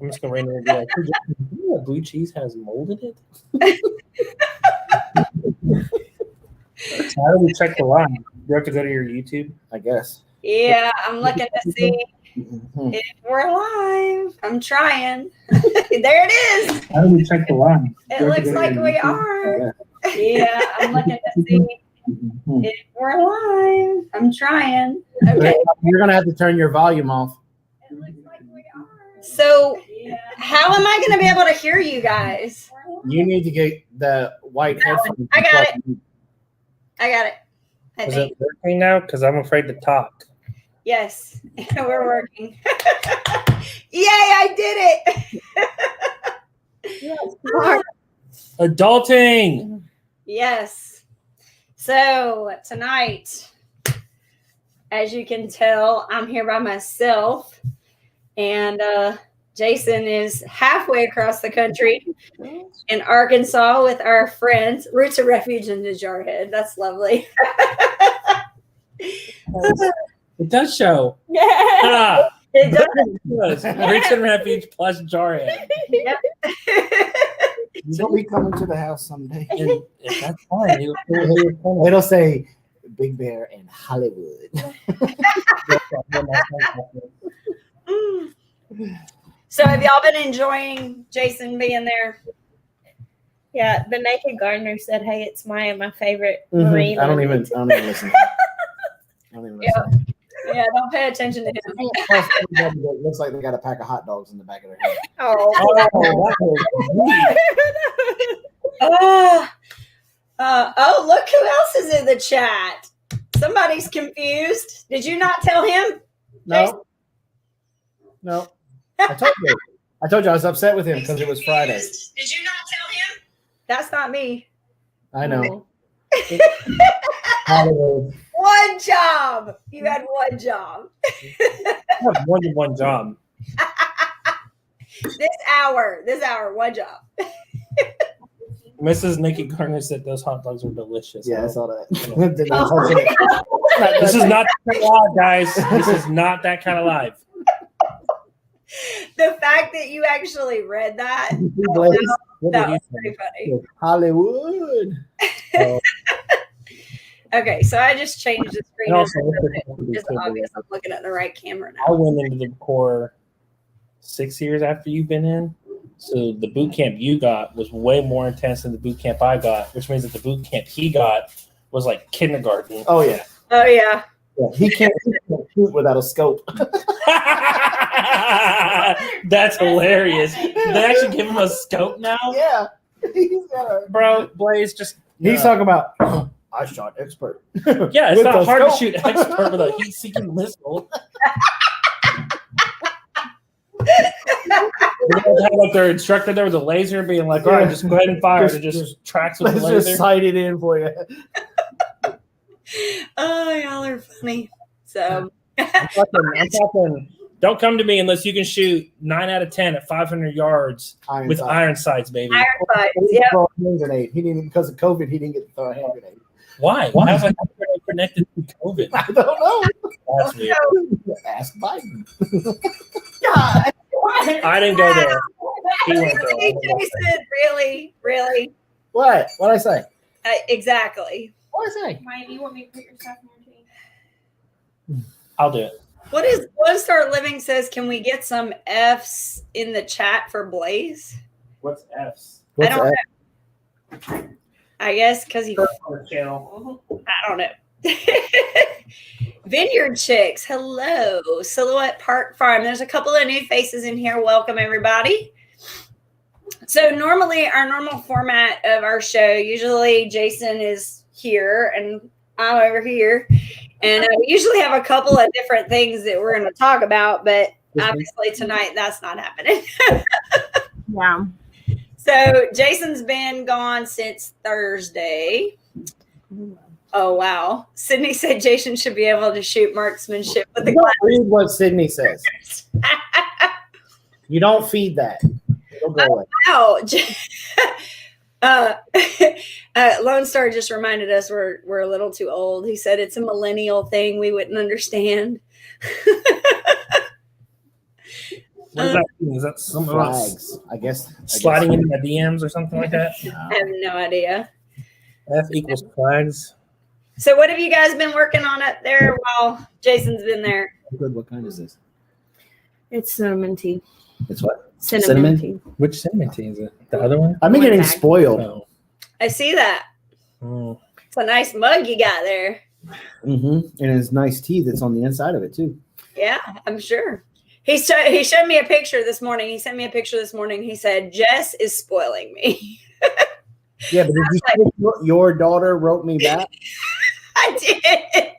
I'm just gonna randomly be like, "Hey, Jason, do you know that blue cheese has mold in it?" So how do we check the line? You have to go to your YouTube, I guess. Yeah, I'm looking to see if we're live. I'm trying. There it is. How do we check the line? It looks like we are. Yeah, I'm looking to see if we're live. I'm trying. Okay. You're gonna have to turn your volume off. It looks like we are. So, how am I going to be able to hear you guys? You need to get the white headphones. I got it. I got it. Is it working now? Because I'm afraid to talk. Yes, we're working. Yay, I did it. Adulting. Yes. So tonight, as you can tell, I'm here by myself. And Jason is halfway across the country in Arkansas with our friends, Roots and Refuge in the Jarhead. That's lovely. It does show. Yeah. It does. Roots and Refuge plus Jarhead. Yep. You'll be coming to the house someday. And that's fine. It'll say Big Bear in Hollywood. So have y'all been enjoying Jason being there? Yeah, the Naked Gardener said, "Hey, it's my favorite marine." I don't even listen. Yeah, don't pay attention to him. It looks like they got a pack of hot dogs in the back of their head. Oh, look who else is in the chat. Somebody's confused. Did you not tell him? No. I told you I was upset with him because it was Friday. Did you not tell him? That's not me. I know. One job. You had one job. I have more than one job. This hour, one job. Mrs. Nikki Garner said those hot dogs were delicious. Yeah, I saw that. This is not that kind of live, guys. This is not that kind of live. The fact that you actually read that, that was pretty funny. Hollywood. Okay, so I just changed the screen. It's obvious I'm looking at the right camera now. I went into the Corps 6 years after you've been in. So the boot camp you got was way more intense than the boot camp I got, which means that the boot camp he got was like kindergarten. Oh, yeah. Oh, yeah. He can't shoot without a scope. That's hilarious. They actually give him a scope now? Yeah. Bro, Blaze just... He's talking about, I shot expert. Yeah, it's not hard to shoot expert with a heat-seeking missile. They have like their instructor there with a laser being like, all right, just go ahead and fire. It just tracks with the laser. Just sight it in for you. Oh, y'all are funny. So I'm talking, don't come to me unless you can shoot 9 out of 10 at 500 yards with iron sights, baby. Iron sights, yeah. He didn't, because of COVID, he didn't get to throw a hand grenade. Why? Why is that connected to COVID? I don't know. That's weird. Ask Biden. God. I didn't go there. He went there. Jason, really? What? What'd I say? Exactly. What'd I say? Maya, do you want me to put your stuff in your tea? I'll do it. What is One Star Living says, can we get some F's in the chat for Blaze? What's F's? I don't know. I guess because he... channel. I don't know. Vineyard Chicks, hello. Silhouette Park Farm. There's a couple of new faces in here. Welcome, everybody. So normally our normal format of our show, usually Jason is here and I'm over here. And we usually have a couple of different things that we're going to talk about, but obviously tonight that's not happening. Yeah. So Jason's been gone since Thursday. Oh, wow. Sydney said Jason should be able to shoot marksmanship with the glass. Read what Sydney says. You don't feed that. It'll go away. Wow. Lone Star just reminded us we're a little too old. He said it's a millennial thing we wouldn't understand. What does that mean? Is that some Flags, I guess. sliding into my DMs or something like that? I have no idea. F equals flags. So what have you guys been working on up there while Jason's been there? Good. What kind is this? It's cinnamon tea. It's what? Cinnamon Cinnamon? tea. Which cinnamon tea is it? The other one? I've been One getting bag. spoiled. Oh. I see that. Oh. It's a nice mug you got there. Mm-hmm. And it's nice tea that's on the inside of it too. Yeah, I'm sure. He showed me a picture this morning. He sent me a picture this morning. He said, Jess is spoiling me. Yeah, but did you see your daughter wrote me back? I did.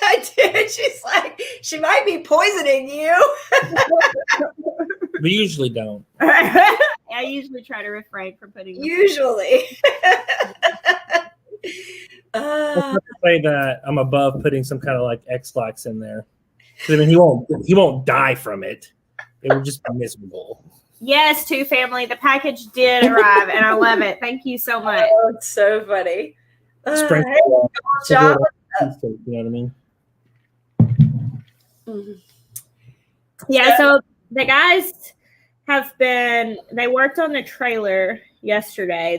I did. She's like, she might be poisoning you. We usually don't. I usually try to refrain from putting. Usually. Let's not say that I'm above putting some kind of like X-Lax in there. 'Cause, I mean, he won't die from it. It would just be miserable. Yes, to family. The package did arrive, and I love it. Thank you so much. Oh, it's so funny. Sprinkle Hey, job. job. You know what I mean? Mhm. Yeah, so the guys they worked on the trailer yesterday,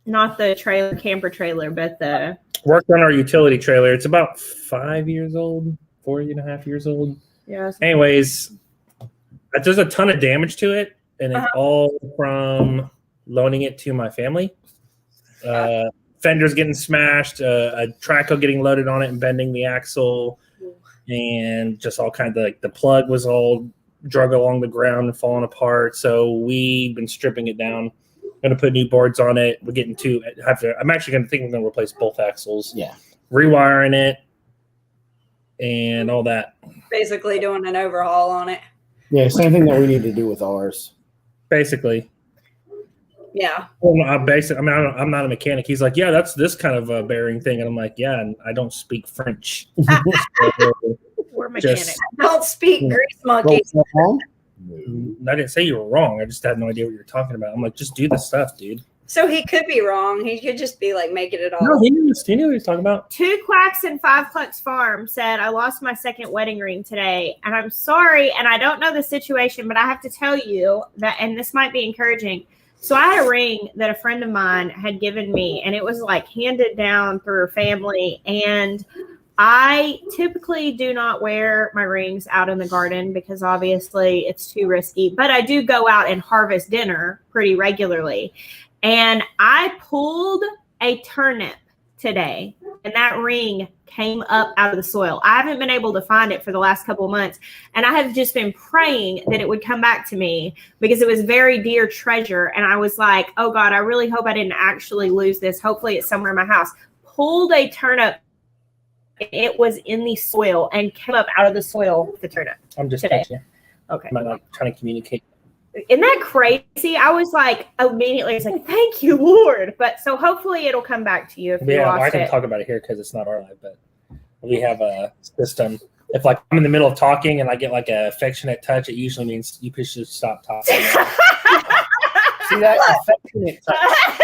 not the trailer, camper trailer, but the, Worked on our utility trailer. It's about 5 years old, 4.5 years old. yeah. Anyways, there's a ton of damage to it, and it's all from loaning it to my family. Fenders getting smashed, a trackhoe getting loaded on it and bending the axle, and just all kinds of like the plug was all drug along the ground and falling apart. So we've been stripping it down. Going to put new boards on it. We're getting I'm actually going to think we're going to replace both axles. Yeah. Rewiring it and all that. Basically doing an overhaul on it. Yeah, same thing that we need to do with ours. Basically. Yeah. Well, I'm not a mechanic. He's like, yeah, that's this kind of a bearing thing. And I'm like, yeah, and I don't speak French. We're mechanics. Just- Don't speak grease monkey. I didn't say you were wrong. I just had no idea what you were talking about. I'm like, just do the stuff, dude. So he could be wrong. He could just be like making it all. No, he knew what he was talking about. 2 Quacks and 5 Clucks Farm said, I lost my second wedding ring today, and I'm sorry, and I don't know the situation, but I have to tell you that, and this might be encouraging. So I had a ring that a friend of mine had given me, and it was like handed down through her family, and I typically do not wear my rings out in the garden because obviously it's too risky, but I do go out and harvest dinner pretty regularly. And I pulled a turnip today, and that ring came up out of the soil. I haven't been able to find it for the last couple of months, and I have just been praying that it would come back to me because it was very dear treasure. And I was like, oh God, I really hope I didn't actually lose this. Hopefully it's somewhere in my house. Pulled a turnip. It was in the soil and came up out of the soil, the turnip. I'm just Today. touching. Okay. I'm not trying to communicate. Isn't that crazy? I was like, immediately, I was like, thank you, Lord. But so hopefully it'll come back to you if you Yeah, I lost can it. talk about it here because it's not our life, but we have a system. If like I'm in the middle of talking and I get like an affectionate touch, it usually means you should stop talking. See that affectionate touch?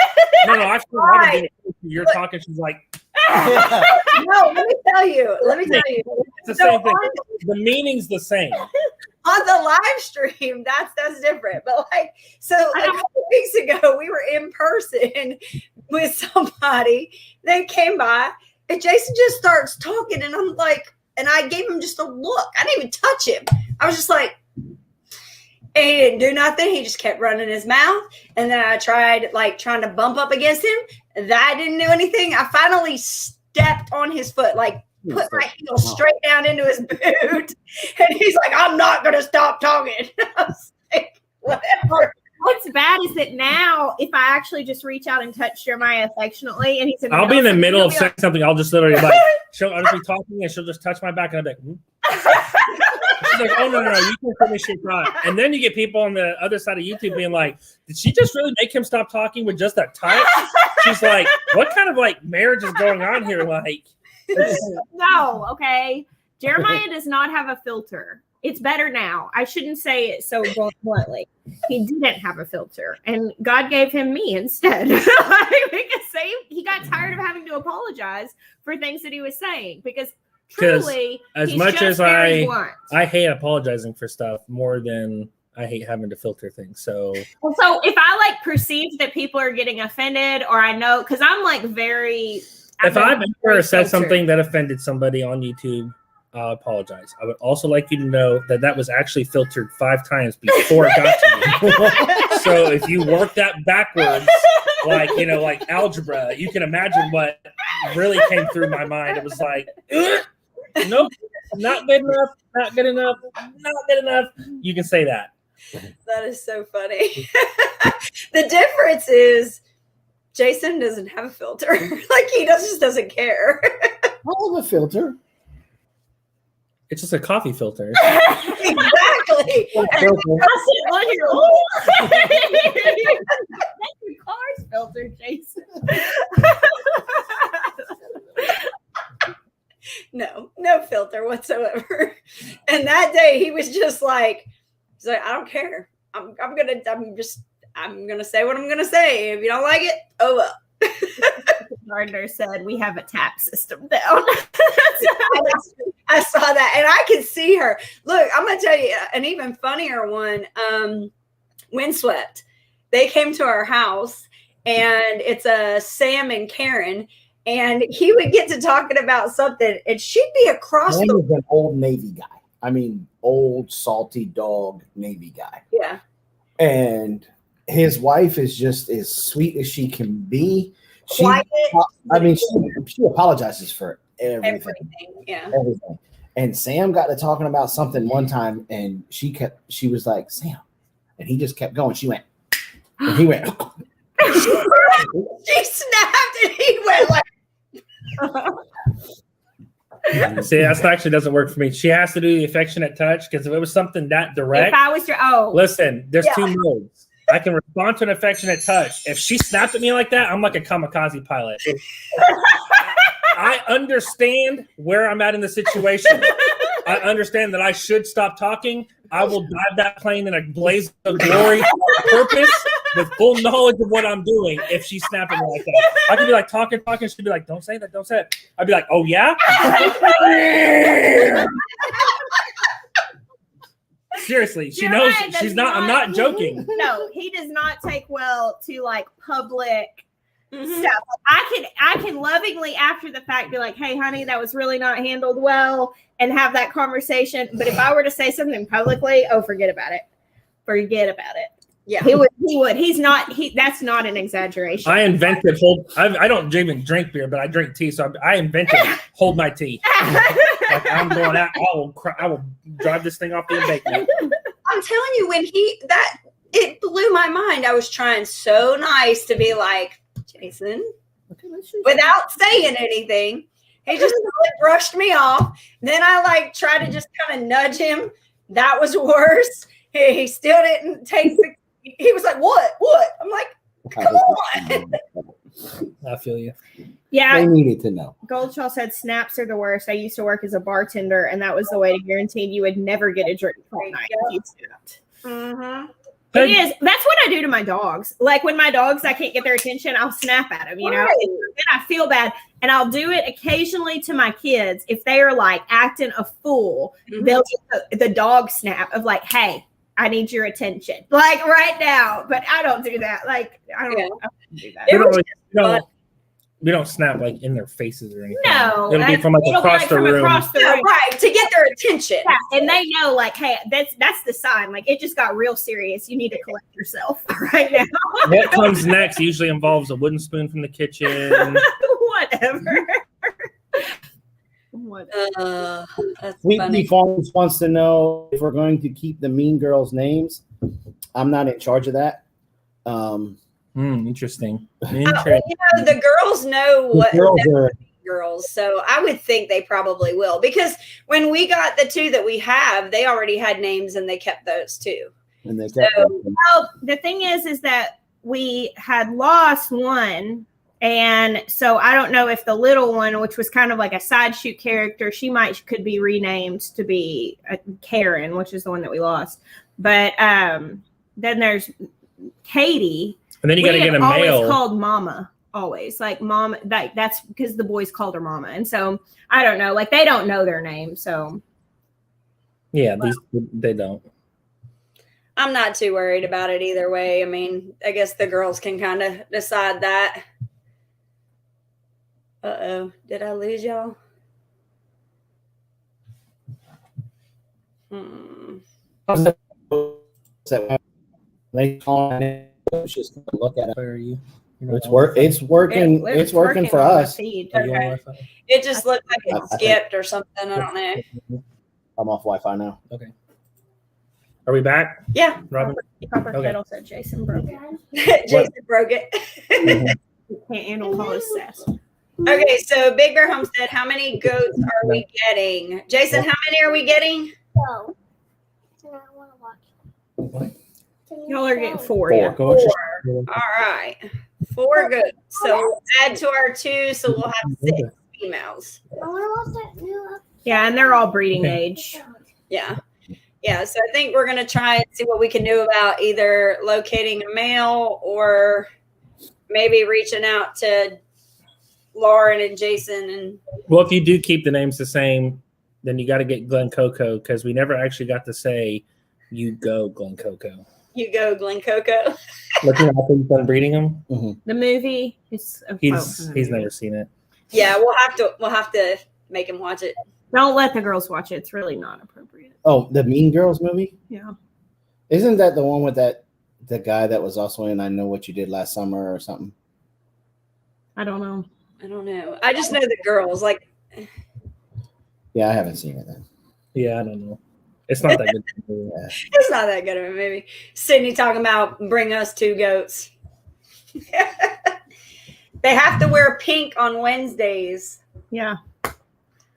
No, I feel like you're talking. She's like, Yeah. No, let me tell you. it's the same thing. The meaning's the same. On the live stream, that's different. But like, so a couple weeks ago, we were in person with somebody. They came by, and Jason just starts talking, and I'm like, and I gave him just a look. I didn't even touch him. I was just like, and he didn't do nothing. He just kept running his mouth. And then I tried trying to bump up against him. That didn't do anything. I finally stepped on his foot, put my heel straight down into his boot. And he's like, I'm not going to stop talking. I was like, whatever. What's bad is that now, if I actually just reach out and touch Jeremiah affectionately, and he's in the I'll be in the middle of he'll be saying something. I'll just literally I'll just be talking and she'll just touch my back and I'll be like, she's like, oh no, you can finish your thought. And then you get people on the other side of YouTube being like, did she just really make him stop talking with just that touch? She's like, what kind of marriage is going on here? No, okay. Jeremiah does not have a filter. It's better now. I shouldn't say it so bluntly. He didn't have a filter, and God gave him me instead. Because he got tired of having to apologize for things that he was saying. Because truly, as he's much just as very blunt. I hate apologizing for stuff more than I hate having to filter things. So if I like perceive that people are getting offended, or I know, because I'm like very. if I've ever said filtered. something that offended somebody on YouTube, I'll apologize. I would also like you to know that was actually filtered 5 times before it got to you. So if you work that backwards, like algebra, you can imagine what really came through my mind. It was like, nope, not good enough, not good enough, not good enough. You can say that. That is so funny. The difference is Jason doesn't have a filter. Like he just doesn't care. I have a filter. It's just a coffee filter. Exactly. I said, "Look here, that's your car's filter, Jason." No filter whatsoever. And that day he was just like, he's like, I don't care. I'm gonna say what I'm gonna say. If you don't like it, oh well. Gardner said we have a tap system down. I saw that, and I can see her. Look, I'm gonna tell you an even funnier one. Windswept. They came to our house, and it's a Sam and Karen, and he would get to talking about something, and she'd be across Sam is an old Navy guy. I mean, old salty dog Navy guy. Yeah. And his wife is just as sweet as she can be. Quiet. She apologizes for everything. Yeah. Everything. And Sam got to talking about something one time, and she was like, Sam. And he just kept going. She went, and he went. She snapped, and he went like. See, that actually doesn't work for me. She has to do the affectionate touch, because if it was something that direct. If I was listen, there's 2 modes. I can respond to an affectionate touch. If she snapped at me like that, I'm like a kamikaze pilot. I understand where I'm at in the situation. I understand that I should stop talking. I will dive that plane in a blaze of glory on purpose with full knowledge of what I'm doing if she's snapping me like that. I could be like talking. She'd be like, don't say that, don't say it. I'd be like, oh, yeah? Seriously, she knows she's not. I'm not joking. No, he does not take well to like public stuff. I can lovingly after the fact be like, hey, honey, that was really not handled well, and have that conversation. But if I were to say something publicly, forget about it. Forget about it. Yeah, he would. He's not. That's not an exaggeration. I invented I don't even drink beer, but I drink tea. So I invented hold my tea. Like I'm going out. I will drive this thing off the embankment. I'm telling you, it blew my mind. I was trying so nice to be like, Jason, without saying anything. He just brushed me off. Then I tried to just kind of nudge him. That was worse. He still didn't take the. He was like, what? I'm like, come on. I feel you. Yeah. They needed to know. Goldshaw said snaps are the worst. I used to work as a bartender, and that was the way to guarantee you would never get a drink all night if you snapped. Mm-hmm. It is. That's what I do to my dogs. Like when my dogs, I can't get their attention, I'll snap at them, Right. Then I feel bad. And I'll do it occasionally to my kids. If they are like acting a fool, they'll get the dog snap of like, hey, I need your attention. Like right now. But I don't do that. Like, I don't do that. We don't snap like in their faces or anything. No. It'll be from like across the room. Right. To get their attention. Yeah, and they know like, hey, that's the sign. Like it just got real serious. You need to collect yourself right now. What comes next usually involves a wooden spoon from the kitchen. Whatever. Weekly Farms wants to know if we're going to keep the mean girls' names. I'm not in charge of that. Interesting. The girls know what girls, so I would think they probably will, because when we got the 2 that we have, they already had names and they kept those too. And they well, the thing is that we had lost one. And so I don't know if the little one, which was kind of like a side shoot character, could be renamed to be Karen, which is the one that we lost. But then there's Katie. And then you got to get a male. Always called Mama always. Like mom, that's because the boys called her mama. And so I don't know, like they don't know their name. So Yeah, they don't. I'm not too worried about it either way. I mean, I guess the girls can kind of decide that. Uh-oh. Did I lose y'all? They call it, just look at it. Where are you? It's working. It's working for on the us. feed. Are you on Okay. Wi-Fi? It just looked like I it think- skipped or something. I don't know. I'm off Wi-Fi now. Okay. Are we back, Yeah. Robin? Proper Okay. kettle said Jason broke it. Jason broke it. Can't handle Paula's sass. Okay, so Big Bear Homestead, how many goats are we getting? Jason, how many are we getting? No. I want to watch. What? Y'all are getting 4, Four. yeah. Go watch All right. 4 goats. So we'll add to our 2, so we'll have 6 females. I want to watch that new Yeah, and they're all breeding age. Yeah. Yeah. So I think we're going to try and see what we can do about either locating a male or maybe reaching out to Lauren and Jason. And Well, if you do keep the names the same, then you got to get Glen Coco because we never actually got to say you go Glen Coco. you go, Glen Coco. Looking after he's done breeding them, The movie is a quote he's from the movie. never seen it. Yeah, we'll have to make him watch it. Don't let the girls watch it. It's really not appropriate. Oh, the Mean Girls movie? Yeah. Isn't that the one with the guy that was also in I Know What You Did Last Summer or something? I don't know. I don't know. I just know the girls. Like, Yeah, I haven't seen it then. Yeah, I don't know. It's not that good. Yeah. it's not that good of a movie. Sydney talking about bring us 2 goats. They have to wear pink on Wednesdays. Yeah.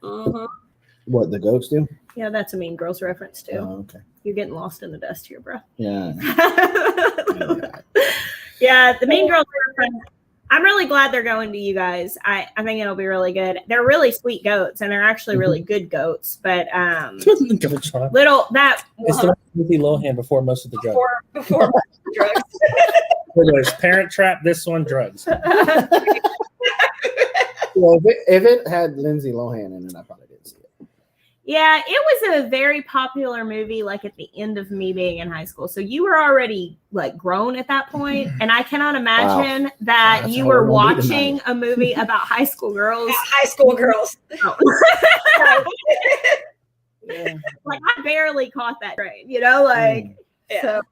Uh-huh. What, the goats do? Yeah, that's a Mean Girls reference too. Oh, okay. You're getting lost in the dust here, bro. Yeah. Yeah, the Mean Girls are fun. I'm really glad they're going to you guys. I think it'll be really good. They're really sweet goats, and they're actually really good goats. But little that It's the Lindsay Lohan before most of the drugs. Before drugs. There's Parent Trap. This one, drugs. Well, if it had Lindsay Lohan in it, I probably didn't see it. Yeah, it was a very popular movie, like at the end of me being in high school. So you were already like grown at that point, and I cannot imagine that That's you how were we're gonna be watching a movie about high school girls. High school girls. Yeah. Like I barely caught that train, you know, like Yeah. so.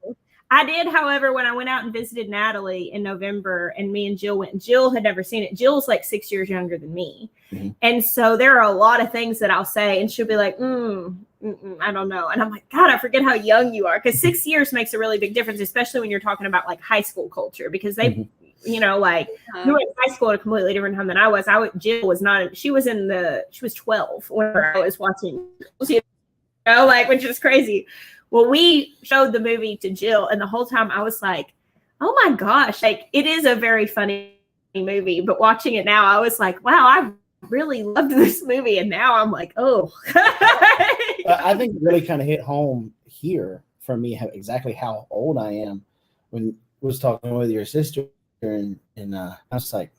I did, however, when I went out and visited Natalie in November, and me and Jill went. And Jill had never seen it. Jill's like 6 years younger than me, and so there are a lot of things that I'll say, and she'll be like, "I don't know," and I'm like, "God, I forget how young you are," because 6 years makes a really big difference, especially when you're talking about like high school culture, because they, you know, like you were in high school at a completely different time than I was. Jill was not. She was 12 when I was watching, you know, like, which is crazy. Well, we showed the movie to Jill, and the whole time I was like, oh my gosh, like it is a very funny movie. But watching it now, I was like, wow, I really loved this movie. And now I'm like, oh. I think it really kind of hit home here for me exactly how old I am when I was talking with your sister. And I was like,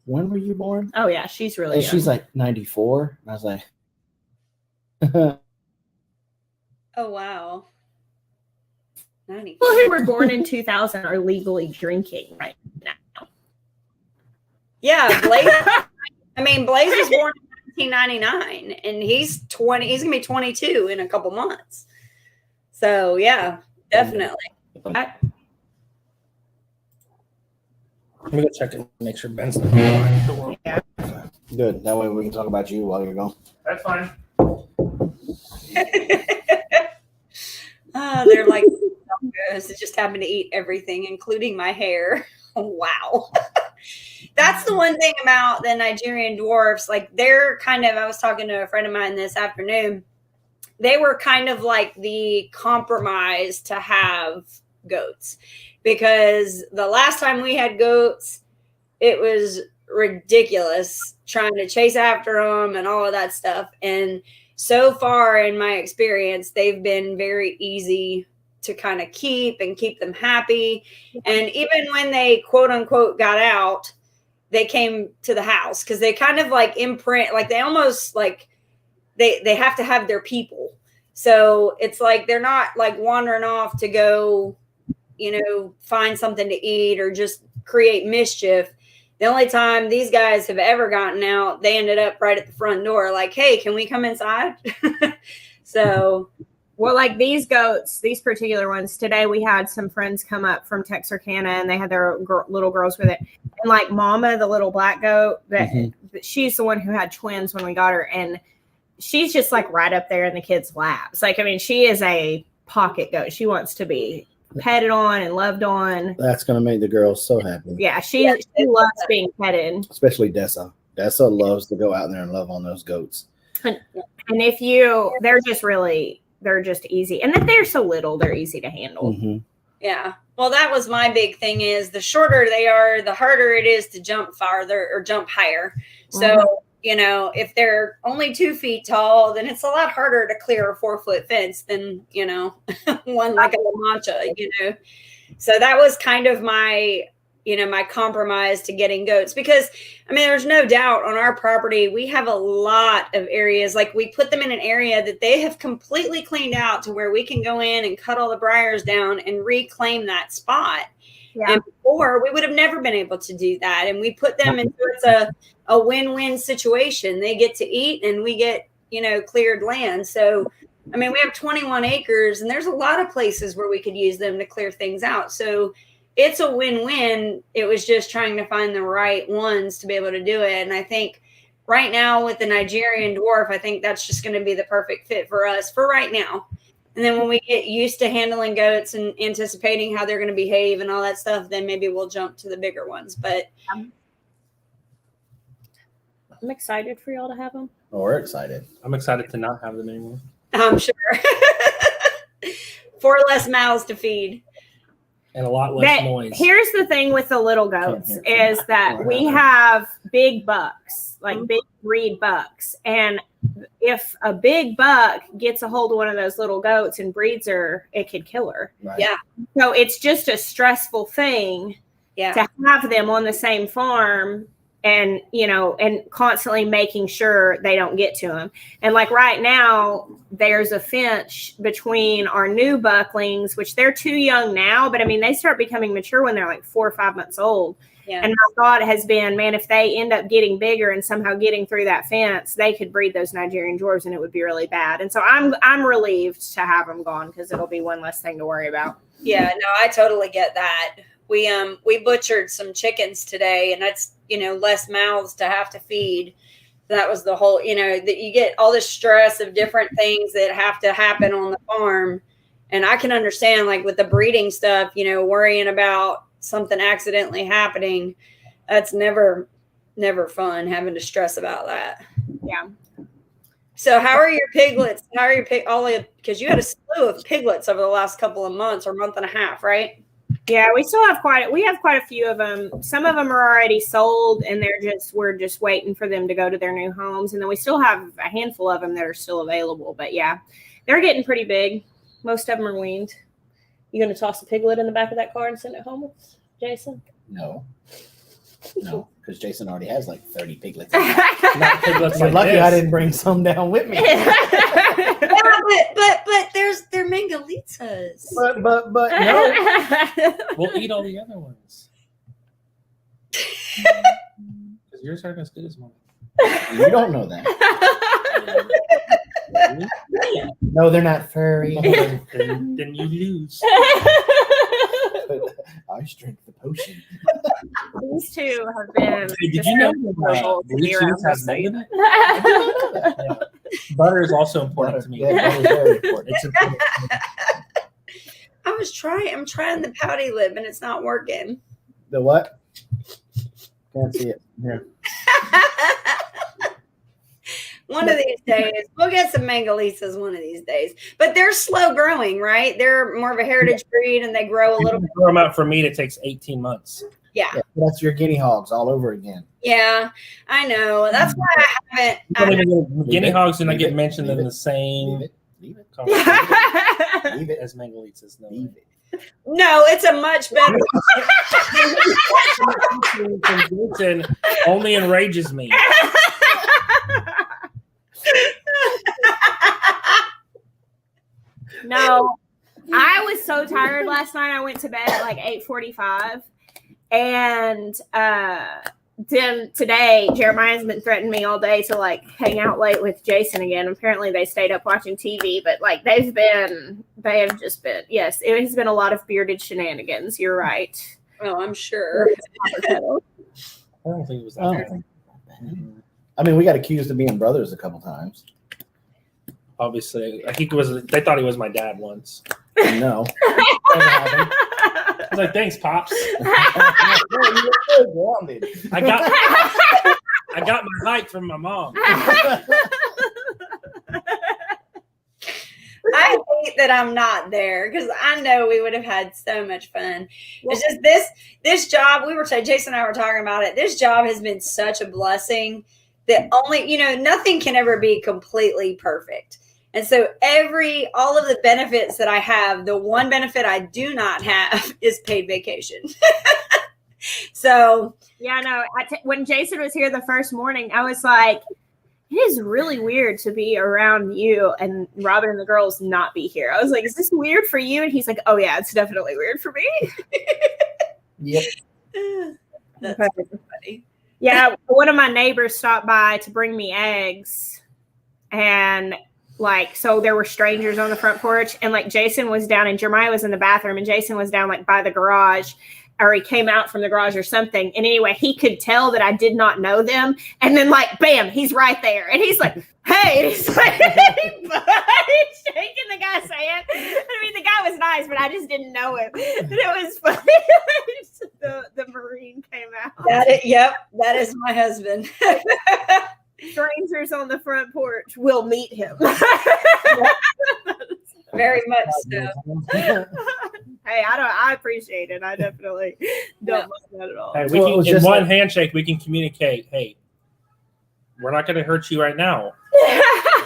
when were you born? Oh, yeah, she's really And young. she's like 94. And I was like, Oh, wow. 90. People who were born in 2000 are legally drinking right now. Yeah, Blaze. I mean, Blaze was born in 1999, and he's 20. He's gonna be 22 in a couple months. So yeah, definitely. Let me go check it. Make sure Ben's not online. good. That way we can talk about you while you're gone. That's fine. They're like, it just happened to eat everything, including my hair. Wow. That's the one thing about the Nigerian dwarfs. Like they're kind of, I was talking to a friend of mine this afternoon. They were kind of like the compromise to have goats, because the last time we had goats, it was ridiculous trying to chase after them and all of that stuff. And so far in my experience, they've been very easy to kind of keep them happy. And even when they quote unquote got out, they came to the house, because they kind of like imprint, like they almost like they have to have their people. So it's like they're not like wandering off to go, find something to eat or just create mischief. The only time these guys have ever gotten out, they ended up right at the front door, like, hey, can we come inside? So, well, like these goats, these particular ones, today we had some friends come up from Texarkana and they had their little girls with it. And like Mama, the little black goat, that she's the one who had twins when we got her. And she's just like right up there in the kids' laps. Like, I mean, she is a pocket goat. She wants to be petted on and loved on. That's going to make the girls so happy. Yeah, she loves being petted. Especially Dessa. Dessa loves to go out there and love on those goats. And they're just easy. And that they're so little, they're easy to handle. Mm-hmm. Yeah. Well, that was my big thing, is the shorter they are, the harder it is to jump farther or jump higher. So, if they're only 2 feet tall, then it's a lot harder to clear a 4-foot fence than, one like a La Mancha, So that was kind of my, my compromise to getting goats, because I mean, there's no doubt on our property, we have a lot of areas. Like, we put them in an area that they have completely cleaned out to where we can go in and cut all the briars down and reclaim that spot. Yeah. And before, we would have never been able to do that. And we put them into, it's a win-win situation. They get to eat and we get, cleared land. So, I mean, we have 21 acres and there's a lot of places where we could use them to clear things out. So it's a win-win. It was just trying to find the right ones to be able to do it. And I think right now with the Nigerian dwarf, I think that's just going to be the perfect fit for us for right now. And then when we get used to handling goats and anticipating how they're going to behave and all that stuff, then maybe we'll jump to the bigger ones. But I'm excited for y'all to have them. Oh, we're excited. I'm excited to not have them anymore. I'm sure. 4 less mouths to feed. And a lot less noise. Here's the thing with the little goats is that we have big bucks, like big breed bucks. And if a big buck gets a hold of one of those little goats and breeds her, it could kill her. Right. Yeah. So it's just a stressful thing to have them on the same farm and, and constantly making sure they don't get to them. And like right now, there's a fence between our new bucklings, which they're too young now, but I mean, they start becoming mature when they're like 4 or 5 months old. Yeah. And my thought has been, man, if they end up getting bigger and somehow getting through that fence, they could breed those Nigerian dwarves and it would be really bad. And so I'm relieved to have them gone because it'll be one less thing to worry about. Yeah, no, I totally get that. We butchered some chickens today, and that's, less mouths to have to feed. That was the whole, that you get all this stress of different things that have to happen on the farm. And I can understand, like with the breeding stuff, worrying about something accidentally happening. That's never fun, having to stress about that. Yeah. So how are your piglets? How are your because you had a slew of piglets over the last couple of months or month and a half, right? Yeah, we have quite a few of them. Some of them are already sold and we're just waiting for them to go to their new homes. And then we still have a handful of them that are still available. But yeah, they're getting pretty big. Most of them are weaned. You going to toss a piglet in the back of that car and send it home with Jason? No, because Jason already has like 30 piglets. Not piglets You're like lucky this. I didn't bring some down with me. But they're Mangalitas. But no. We'll eat all the other ones. Because yours aren't as good as mine. You don't know that. No, they're not furry. Then you lose. I drink the potion. These two have been. Hey, did you know blue cheese has milk in it? Yeah. Butter is also important to me. Yeah, butter is very important. It's important. I'm trying the pouty lip and it's not working. The what? Can't see it. Here. One of these days, we'll get some Mangalisas one of these days. But they're slow growing, right? They're more of a heritage breed and they grow a little bit. Grow them out for meat, it takes 18 months. Yeah. That's your guinea hogs all over again. Yeah, I know. That's why I haven't. Guinea hogs do not get mentioned in the same Leave it. conversation Leave it. as Mangalitas. No. Leave it. No, it's a much better. Jason only enrages me. No, I was so tired last night. I went to bed at like 8:45, and then today Jeremiah's been threatening me all day to like hang out late with Jason again. Apparently they stayed up watching TV, but like they have just been, yes, it has been a lot of bearded shenanigans. You're right. Oh, I'm sure. I don't think it was that bad. I mean, we got accused of being brothers a couple times. Obviously, I think it was. They thought he was my dad once. No. I was like, "Thanks, pops." I got my height from my mom. I hate that I'm not there because I know we would have had so much fun. It's just this job. Jason and I were talking about it. This job has been such a blessing that only, nothing can ever be completely perfect. And so all of the benefits that I have, the one benefit I do not have is paid vacation. So yeah, no. When Jason was here the first morning, I was like, it is really weird to be around you and Robin and the girls not be here. I was like, is this weird for you? And he's like, oh yeah, it's definitely weird for me. Yep. That's funny. Yeah, one of my neighbors stopped by to bring me eggs, and like, so there were strangers on the front porch, and like Jason was down and Jeremiah was in the bathroom, and Jason was down like by the garage, or he came out from the garage or something. And anyway, he could tell that I did not know them. And then like, bam, he's right there. And he's like, hey, and he's like, he's shaking the guy's hand. I mean, the guy was nice, but I just didn't know him. And it was funny. the Marine came out. That is my husband. Strangers on the front porch will meet him. Very much so. Hey, I appreciate it. I definitely don't mind that at all. Hey, in one handshake, we can communicate. Hey, we're not going to hurt you right now.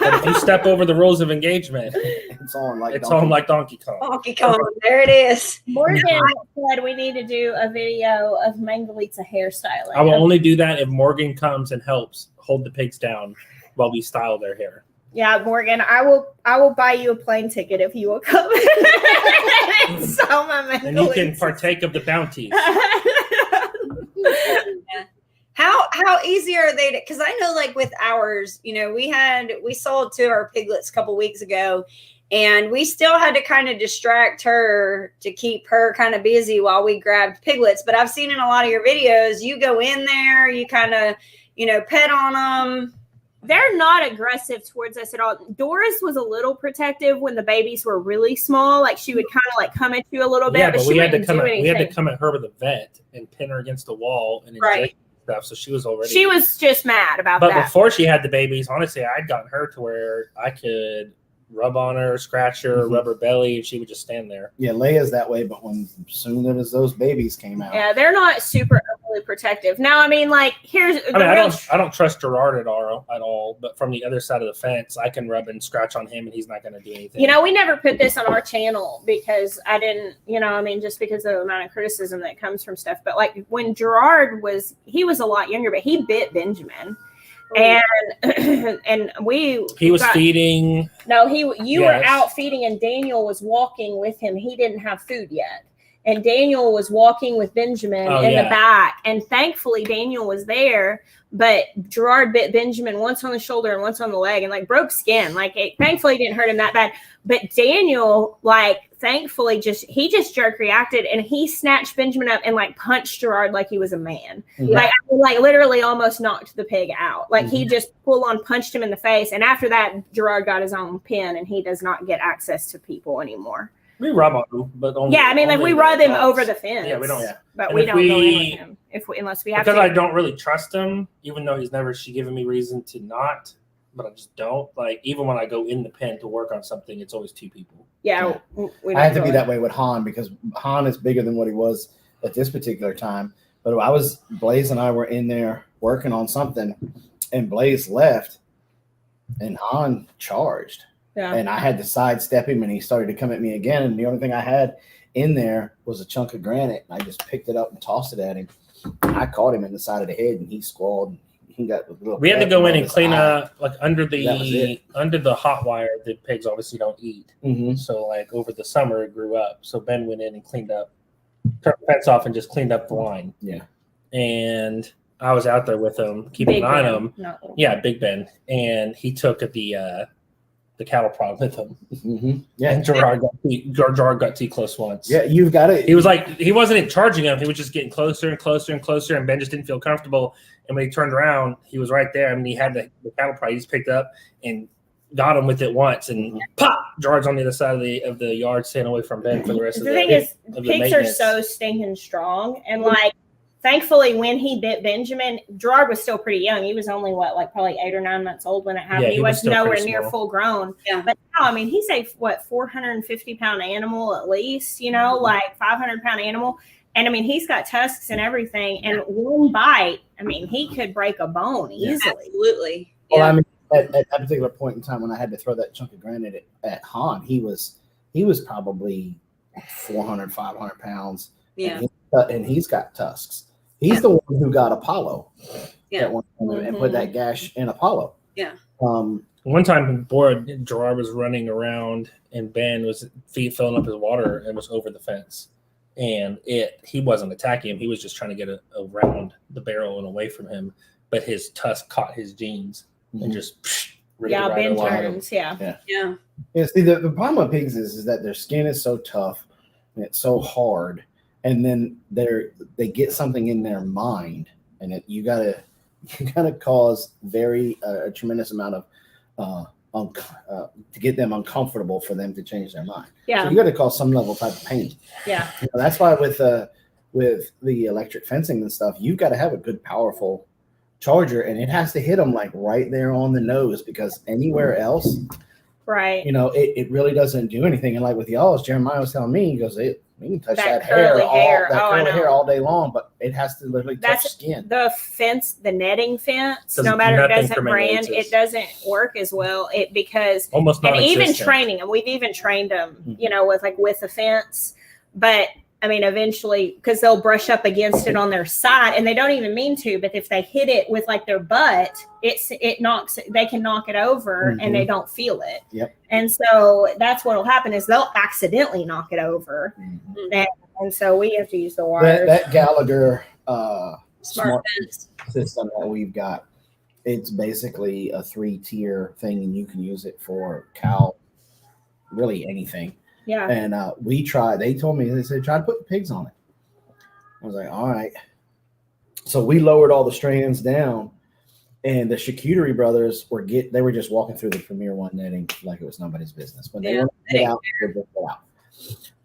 But if you step over the rules of engagement, it's on like Donkey Kong. Donkey Kong, there it is. Morgan said we need to do a video of Mangalitza hairstyling. I will only do that if Morgan comes and helps hold the pigs down while we style their hair. Yeah, Morgan, I will buy you a plane ticket if you will come. And you can partake of the bounties. How easy are they to, because I know like with ours, we sold to our piglets a couple weeks ago, and we still had to kind of distract her to keep her kind of busy while we grabbed piglets. But I've seen in a lot of your videos, you go in there, you kind of, pet on them. They're not aggressive towards us at all. Doris was a little protective when the babies were really small. Like she would kind of like come at you a little bit. Yeah, but she we had to anything. come at her with a vet and pin her against the wall and inject stuff. So she was just mad about that. But before before she had the babies, honestly, I'd gotten her to where I could rub on her, scratch her, rub her belly, and she would just stand there. Yeah, Leia's that way, but soon as those babies came out. Yeah, they're not super overly protective. Now, I mean, like, I don't trust Gerard at all, but from the other side of the fence, I can rub and scratch on him, and he's not going to do anything. We never put this on our channel because I didn't, just because of the amount of criticism that comes from stuff. But, like, when Gerard he was a lot younger, but he bit Benjamin. And he was feeding. No, you were out feeding, and Daniel was walking with him. He didn't have food yet, and Daniel was walking with Benjamin the back. And thankfully, Daniel was there. But Gerard bit Benjamin once on the shoulder and once on the leg, and like broke skin. Like thankfully, didn't hurt him that bad. But Daniel, thankfully, just jerk reacted, and he snatched Benjamin up and like punched Gerard like he was a man. Yeah. Like literally almost knocked the pig out. Like he just full on punched him in the face. And after that, Gerard got his own pen, and he does not get access to people anymore. We rub on him, but only. Yeah, I mean, we rub him over the fence. Yeah, we don't. Yeah. But we don't go in with him unless we have to. Because I don't really trust him, even though he's never given me reason to not. But I just don't. Like, even when I go in the pen to work on something, it's always two people. Yeah. I had to be that way with Han because Han is bigger than what he was at this particular time. But Blaze and I were in there working on something, and Blaze left, and Han charged. Yeah. And I had to sidestep him, and he started to come at me again. And the only thing I had in there was a chunk of granite. And I just picked it up and tossed it at him. And I caught him in the side of the head, and he squalled. He got a little. We had to go in and clean eye. up like under the hot wire that pigs obviously don't eat. Mm-hmm. So like over the summer it grew up. So Ben went in and cleaned up, turned the fence off and just cleaned up the line. Yeah. And I was out there with him, keeping Big an eye Ben, on him. not little. Yeah, Big Ben. And he took the cattle prod with him. Mm-hmm. Yeah. And Gerard got too close once. Yeah, you've got it. He was like, he wasn't charging him. He was just getting closer and closer and closer. And Ben just didn't feel comfortable. And when he turned around, he was right there. I mean, he had the cattle prod. He just picked up and got him with it once. And pop! Gerard's on the other side of the yard, staying away from Ben for the rest of the The thing is, pigs are so stinking strong. And like, thankfully, when he bit Benjamin, Gerard was still pretty young. He was only probably 8 or 9 months old when it happened. Yeah, he was still nowhere pretty near small. full grown. Yeah. But now, I mean, he's a 450-pound animal at least, like 500-pound animal. And I mean, he's got tusks and everything. And one bite, I mean, he could break a bone easily. Absolutely. Well, Yeah. I mean, at that particular point in time when I had to throw that chunk of granite at Han, he was probably 400, 500 pounds. Yeah. And he's got tusks. He's the one who got Apollo. Yeah. That one, and put that gash in Apollo. Yeah. One time, Gerard was running around, and Ben was filling up his water and was over the fence. And he wasn't attacking him. He was just trying to get around the barrel and away from him. But his tusk caught his jeans and just ripped it right Ben along him. turns, yeah. Yeah. Yeah, see, the problem with pigs is that their skin is so tough and it's so hard, and then they get something in their mind, and you gotta cause a tremendous amount of to get them uncomfortable for them to change their mind. Yeah. So you got to cause some level type of pain. Yeah. That's why with the electric fencing and stuff, you've got to have a good, powerful charger, and it has to hit them like right there on the nose, because anywhere else, Right. it really doesn't do anything. And like with y'all, as Jeremiah was telling me, he goes, we can touch that curly hair. curly hair all day long, but it has to literally touch skin. The fence, the netting fence, Does no matter it nothing doesn't for brand, maintenance. it doesn't work as well. Because Almost and even non-existent. training them, we've even trained them, with the fence. But I mean, eventually, because they'll brush up against it on their side, and they don't even mean to. But if they hit it with like their butt, they can knock it over, and they don't feel it. Yep. And so that's what'll happen is they'll accidentally knock it over, and so we have to use the wires. That Gallagher Smart fence. system that we've got, it's basically a 3-tier thing, and you can use it for cow, really anything. Yeah. And they told me, they said, try to put the pigs on it. I was like, all right. So we lowered all the strands down, and the charcuterie brothers they were just walking through the Premier One netting like it was nobody's business. When they want to get out, they just go out.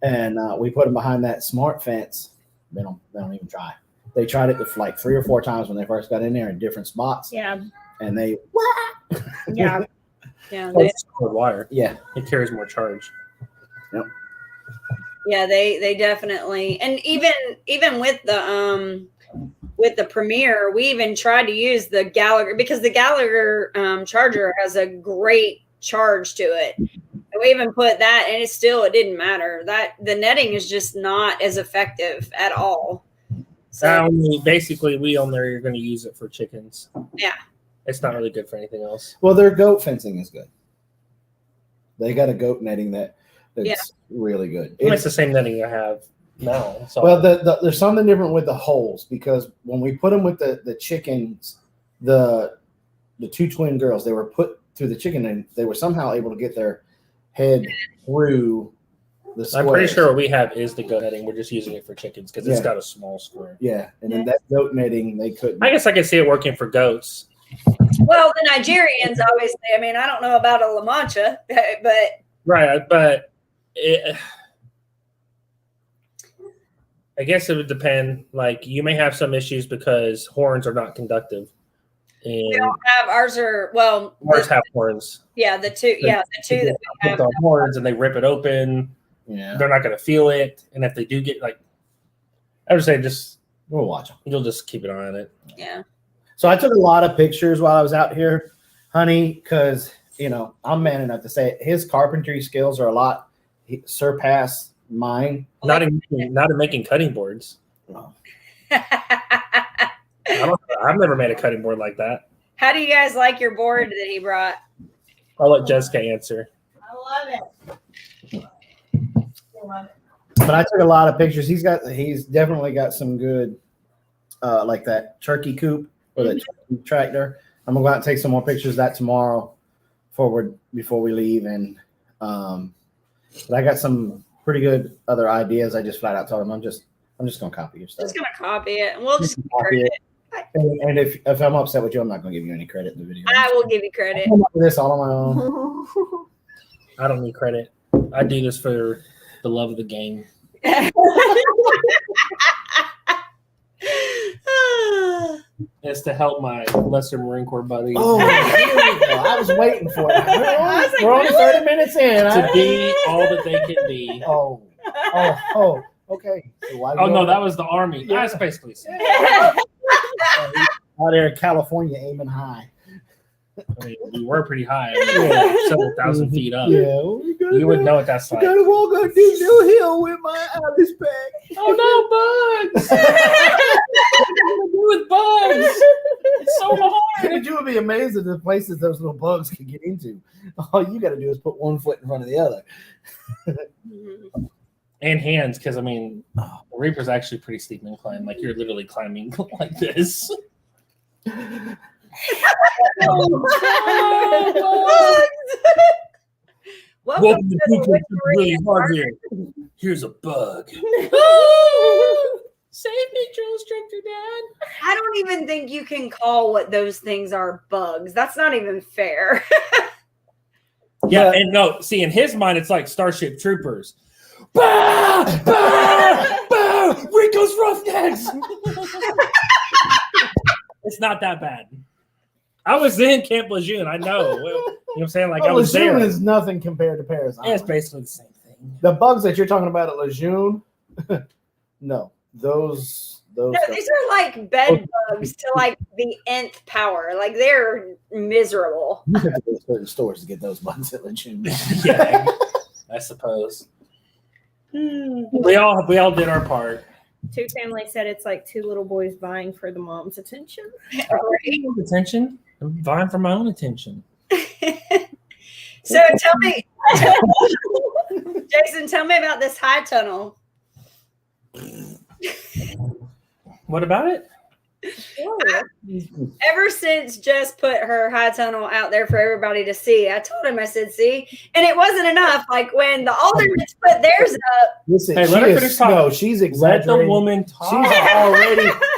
And we put them behind that smart fence. They don't even try. They tried it like 3 or 4 times when they first got in there in different spots. Yeah. And they Yeah. Yeah. It's solid wire. yeah. It carries more charge. Yeah, they definitely, and even with the Premier, we even tried to use the Gallagher, because the Gallagher charger has a great charge to it. And we even put that, and it didn't matter. That the netting is just not as effective at all. So Basically, we on there are going to use it for chickens. Yeah. It's not really good for anything else. Well, their goat fencing is good. They got a goat netting that's really good. It's the same netting I have now. So Well, there's something different with the holes, because when we put them with the chickens, the 2 twin girls, they were put through the chicken, and they were somehow able to get their head through the squares. I'm pretty sure what we have is the goat netting. We're just using it for chickens because it's got a small square. Yeah, and then that goat netting, they couldn't. I guess I can see it working for goats. well, the Nigerians obviously. I mean, I don't know about a La Mancha, but Right, but I guess it would depend. Like, you may have some issues because horns are not conductive. And we don't have ours are ours have horns. the two that we have. Put on horns and they rip it open. Yeah, They're not going to feel it. And if they do get, like, I would say we'll watch them. you'll just keep an eye on it. Yeah. So I took a lot of pictures while I was out here, honey, because I'm man enough to say it. His carpentry skills are surpass mine. Not in making cutting boards. Well, I've never made a cutting board like that. How do you guys like your board that he brought? I'll let Jessica answer. I love it. I love it. but I took a lot of pictures. He's definitely got some good, like that turkey coop or that turkey tractor. I'm gonna go out and take some more pictures of that tomorrow before we leave. And but I got some pretty good other ideas. I just flat out told him I'm just gonna copy your stuff. Just gonna copy it, and we'll just Copy credit. it. And if I'm upset with you, I'm not gonna give you any credit in the video. I will give you credit. I came up with this all on my own. I don't need credit. I do this for the love of the game. It's to help my lesser Marine Corps buddies. Oh, here we go. I was waiting for it. I was like, We're only really? 30 minutes in. To be all that they can be. Oh, okay. So why Oh no, that was the Army. Yeah. That's basically the same. out there in California aiming high. I mean, we were pretty high. Yeah. Several thousand feet up. Yeah, well, You would know what that's like. gotta walk up this new hill with my Alice pack. Oh no, bugs! What am I do with bugs? It's so hard. You would be amazed at the places those little bugs can get into. All you got to do is put one foot in front of the other. And hands, because I mean, the Reaper's actually pretty steep incline. Like you're literally climbing like this. Welcome to the really Victorian hard Park. here. Here's a bug. Save me, drill instructor dad. I don't even think you can call what those things are bugs. That's not even fair. Yeah, and no, see, in his mind, it's like Starship Troopers. Bah! Bah! Bah! Rico's Roughnecks! It's not that bad. I was in Camp Lejeune. I know. You know what I'm saying? Like, I was Lejeune there. is nothing compared to Paris Yeah, it's Island. basically the same thing. The bugs that you're talking about at Lejeune, no, those. No, these are like bed bugs to like the nth power. Like they're miserable. You have to go to certain stores to get those bugs at Lejeune. Yeah, I suppose. We all did our part. Two Family said it's like two little boys vying for the mom's attention. Attention. I'm vying for my own attention. So tell me, Jason, tell me about this high tunnel. What about it? Ever since Jess put her high tunnel out there for everybody to see, I told him, I said, see, and it wasn't enough. Like when the Aldermans put theirs up. Listen, Hey, let her finish talking. no, she's Let exaggerating. the woman talk.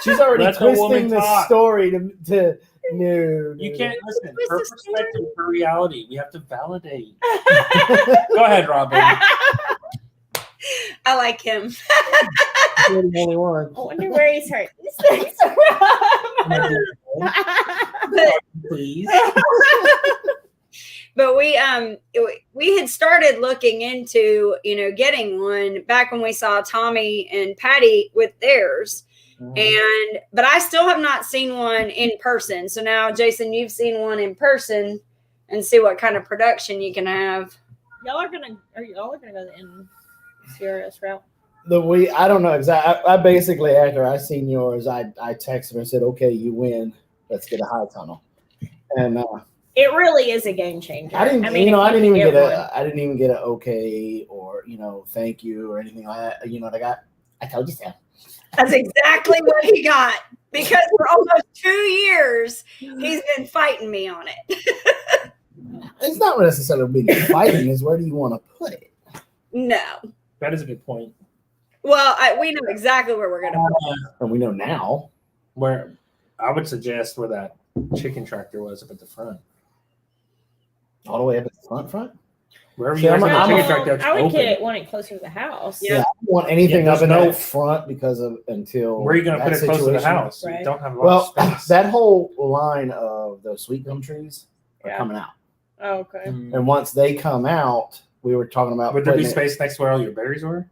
She's already Let the woman twisting this talk. story to no. You can't listen. Twist Her the story. perspective, her reality. We have to validate. Go ahead, Robin. I like him. You're the only one. I wonder where he's hurt. Please. But we had started looking into, getting one back when we saw Tommy and Patty with theirs. But I still have not seen one in person. So now, Jason, you've seen one in person and see what kind of production you can have. Y'all are gonna go the NCRS route. I don't know exactly. I basically, after I seen yours, I texted her and said, "Okay, you win. Let's get a high tunnel." And It really is a game changer. I didn't if even you get one. I didn't even get an okay or thank you or anything like that. I told you so. That's exactly what he got. Because for almost 2 years, he's been fighting me on it. It's not necessarily being fighting. Is where do you want to put it? No. That is a good point. Well, we know exactly where we're going to put it. And we know now. Where I would suggest where that chicken tractor was up at the front. All the way up at the front. Wherever See, you I'm guys a- have I'm the a- chicken tractor, that's I would open. want it closer to the house. Yeah. I don't want anything Yeah, up in there's that no- front because of until. Where are you going to that put it close to the situation. house? Right. You don't have a lot Well, of space. that whole line of those sweet gum trees are Yeah. coming out, Oh, okay. and once they come out, we were talking about. Would there be putting space next to where all your berries were?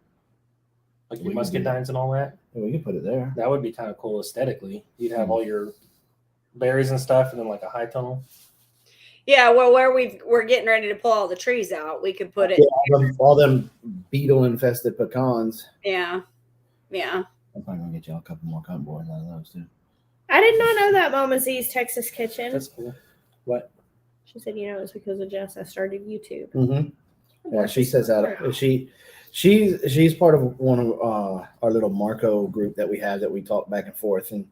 Like your We could do muscadines and all that? We can put it there. That would be kind of cool aesthetically. You'd have all your berries and stuff and then like a high tunnel. Yeah, well, where we're getting ready to pull all the trees out, we could put it. Yeah, all them beetle infested pecans. Yeah. I'm probably gonna get y'all a couple more cotton boards out of those too. I did not know that Mama Z's Texas Kitchen. That's cool. What? She said, you know, it's because of Jess I started YouTube. Mm-hmm. Yeah, she says that she's part of one of our little Marco group that we have that we talk back and forth, and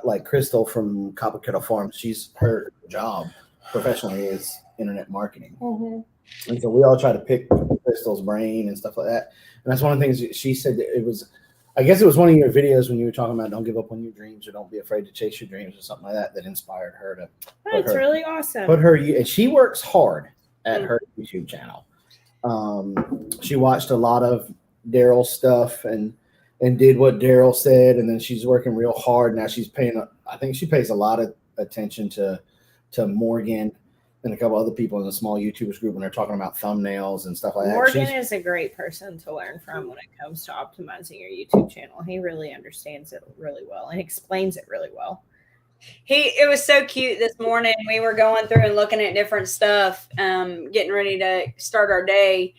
like Crystal from Copper Kettle Farm, she's her job professionally is internet marketing, and so we all try to pick Crystal's brain and stuff like that. And that's one of the things she said that it was. I guess it was one of your videos when you were talking about don't give up on your dreams or don't be afraid to chase your dreams or something like that inspired her to. That's really awesome. And she works hard at her YouTube channel. She watched a lot of Daryl's stuff and did what Daryl said, and then she's working real hard now. She's I think she pays a lot of attention to Morgan and a couple other people in the small YouTubers group when they're talking about thumbnails and stuff like that. Morgan is a great person to learn from when it comes to optimizing your YouTube channel. He really understands it really well and explains it really well. It was so cute this morning. We were going through and looking at different stuff, getting ready to start our day.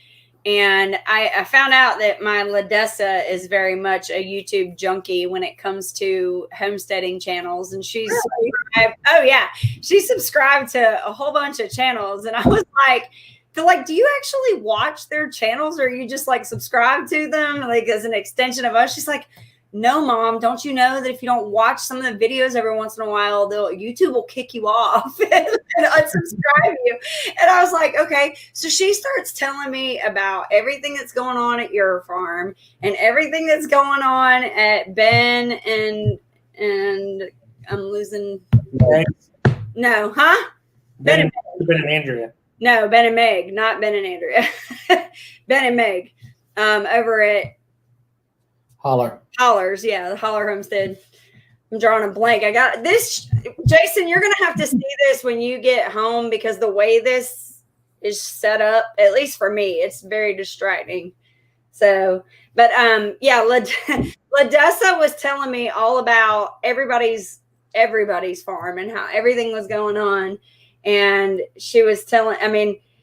And I found out that my Ladessa is very much a YouTube junkie when it comes to homesteading channels. And she's subscribed to a whole bunch of channels. And I was like, do you actually watch their channels, or you just like subscribe to them like as an extension of us? She's like, no, Mom, don't you know that if you don't watch some of the videos every once in a while, YouTube will kick you off and unsubscribe you. And I was like, okay. So she starts telling me about everything that's going on at your farm and everything that's going on at Ben and I'm losing. No, huh? Ben and Andrea. No, Ben and Meg, not Ben and Andrea. Ben and Meg over at Hollers, yeah, the Holler Homestead. I'm drawing a blank. I got this. Jason, you're going to have to see this when you get home because the way this is set up, at least for me, it's very distracting. So, but yeah, Ladessa was telling me all about everybody's farm and how everything was going on. And she was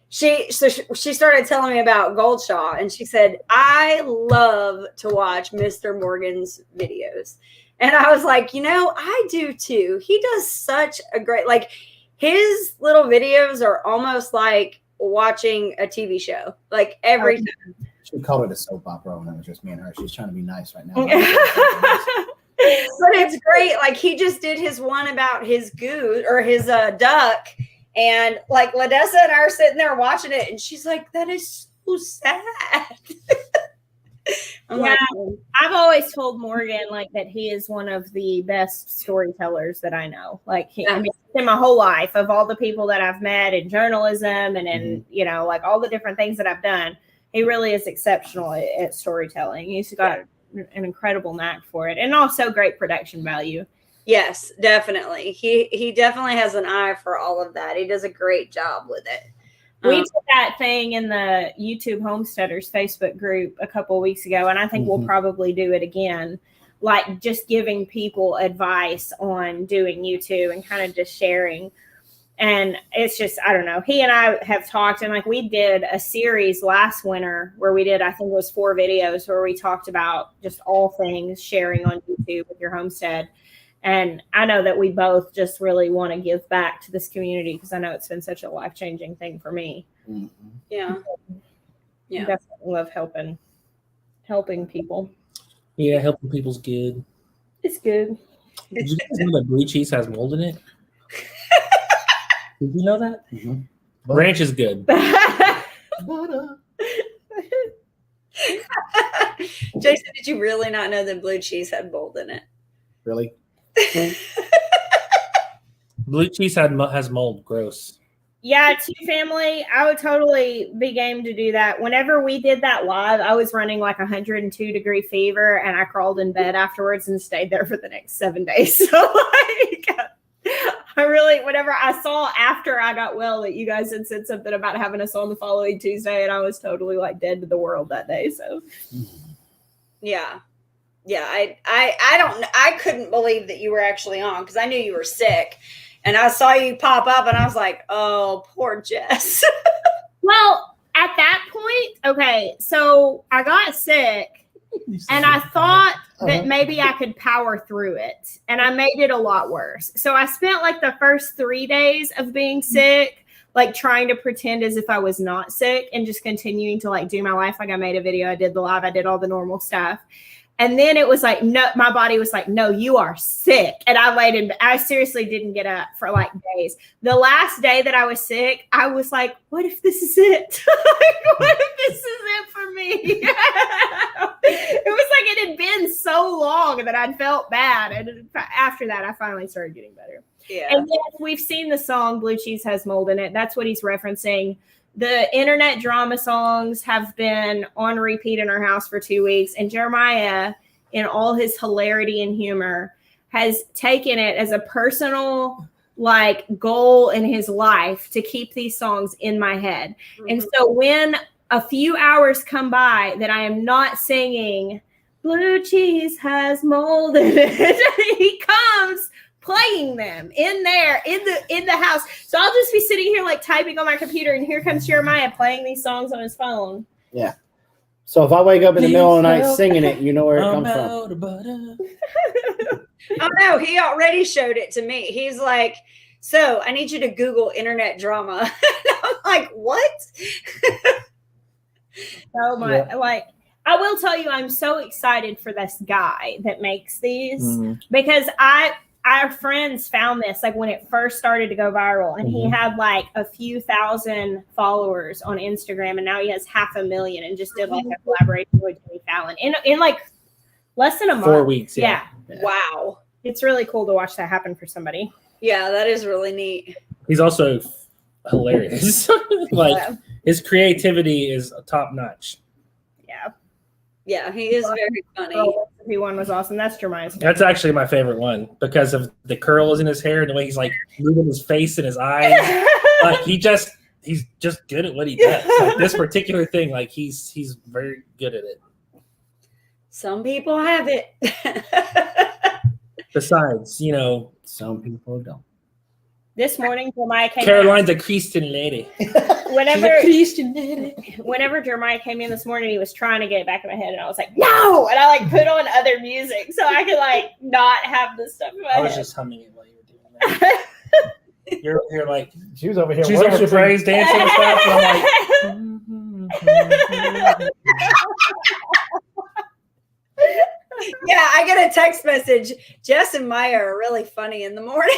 she started telling me about Goldshaw, and she said, I love to watch Mr. Morgan's videos. And I was like, I do too. He does such a great, his little videos are almost like watching a TV show, like every time. She called it a soap opera when it was just me and her. She's trying to be nice right now. But it's great. Like he just did his one about his goose or his duck. And like Ladessa and I are sitting there watching it, and she's like, "That is so sad." I've always told Morgan that he is one of the best storytellers that I know. In my whole life, of all the people that I've met in journalism and in all the different things that I've done, he really is exceptional at storytelling. He's got an incredible knack for it, and also great production value. Yes, definitely. He definitely has an eye for all of that. He does a great job with it. We did that thing in the YouTube Homesteaders Facebook group a couple of weeks ago, and I think we'll probably do it again, just giving people advice on doing YouTube and kind of just sharing. And it's just, I don't know. He and I have talked, and we did a series last winter where we did, I think it was 4 videos where we talked about just all things sharing on YouTube with your homestead. And I know that we both just really want to give back to this community because I know it's been such a life-changing thing for me. Mm-hmm. Yeah. I definitely love helping people. Yeah, helping people's good. It's good. Did you guys know that blue cheese has mold in it? Did you know that? Mm-hmm. Ranch is good. Jason, did you really not know that blue cheese had mold in it? Really? Blue cheese has mold. Gross. Yeah, Tea Family, I would totally be game to do that. Whenever we did that live, I was running 102-degree fever, and I crawled in bed afterwards and stayed there for the next 7 days. So I really, whenever I saw after I got well that you guys had said something about having us on the following Tuesday, and I was totally dead to the world that day. So yeah. I couldn't believe that you were actually on because I knew you were sick. And I saw you pop up, and I was like, "Oh, poor Jess." Well, at that point, okay, so I got sick, and I thought that maybe I could power through it, and I made it a lot worse. So I spent like the first 3 days of being sick, like trying to pretend as if I was not sick and just continuing to like do my life. Like I made a video, I did the live, I did all the normal stuff. And then it was like, no, my body was like, no, you are sick. And I laid in, I seriously didn't get up for like days. The last day that I was sick, I was like, what if this is it? Like, what if this is it for me? It was like it had been so long that I'd felt bad. And after that, I finally started getting better. Yeah. And yes, we've seen the song Blue Cheese Has Mold in It. That's what he's referencing. The internet drama songs have been on repeat in our house for 2 weeks. And Jeremiah, in all his hilarity and humor, has taken it as a personal like goal in his life to keep these songs in my head. Mm-hmm. And so when a few hours come by that I am not singing Blue Cheese Has Mold in It, he comes playing them in there in the house. So I'll just be sitting here like typing on my computer, and here comes Jeremiah playing these songs on his phone. Yeah. So if I wake up in the middle of the night singing it, you know where it comes from. Oh no, he already showed it to me. He's like, so I need you to Google internet drama. I'm like, what? So much. Like, I will tell you, I'm so excited for this guy that makes these because our friends found this like when it first started to go viral, and he had like a few thousand followers on Instagram, and now he has 500,000 and just did like a collaboration with Jimmy Fallon in like less than a month. 4 weeks. Yeah. Wow. It's really cool to watch that happen for somebody. Yeah, that is really neat. He's also hilarious. Like his creativity is top notch. Yeah. Yeah, he is very funny. One was awesome. That's Jeremiah's. That's actually my favorite one because of the curls in his hair and the way he's like moving his face and his eyes. Like he's just good at what he does. Like this particular thing, like he's very good at it. Some people have it. Besides, some people don't. This morning, Jeremiah came Caroline's a Christian lady. Whenever Jeremiah came in this morning, he was trying to get it back in my head, and I was like, no! And I like put on other music so I could like not have this stuff in my head. I was just humming it while you were doing that. You're like, she was over here. She's over praise dancing and stuff. And I'm like, yeah, I get a text message. Jess and Maya are really funny in the morning.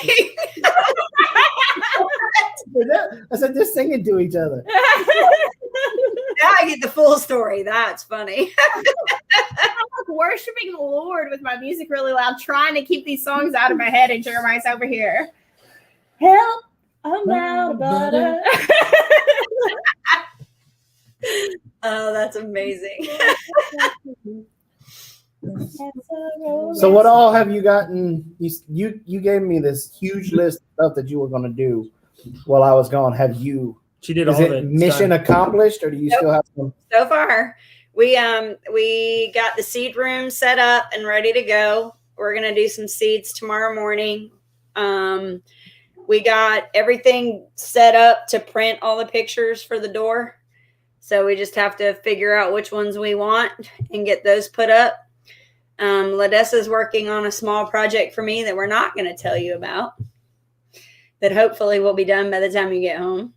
I said, just singing to each other. Now I get the full story. That's funny. I'm like worshiping the Lord with my music really loud, trying to keep these songs out of my head, and Jeremiah's over here. Help, I'm out of butter. Oh, that's amazing. So what all have you gotten? You gave me this huge list of stuff that you were going to do while I was gone. Have you? She did is all it the mission accomplished, or do you still have some? So far, we got the seed room set up and ready to go. We're gonna do some seeds tomorrow morning. We got everything set up to print all the pictures for the door. So we just have to figure out which ones we want and get those put up. Ladessa's working on a small project for me that we're not going to tell you about, that hopefully will be done by the time you get home.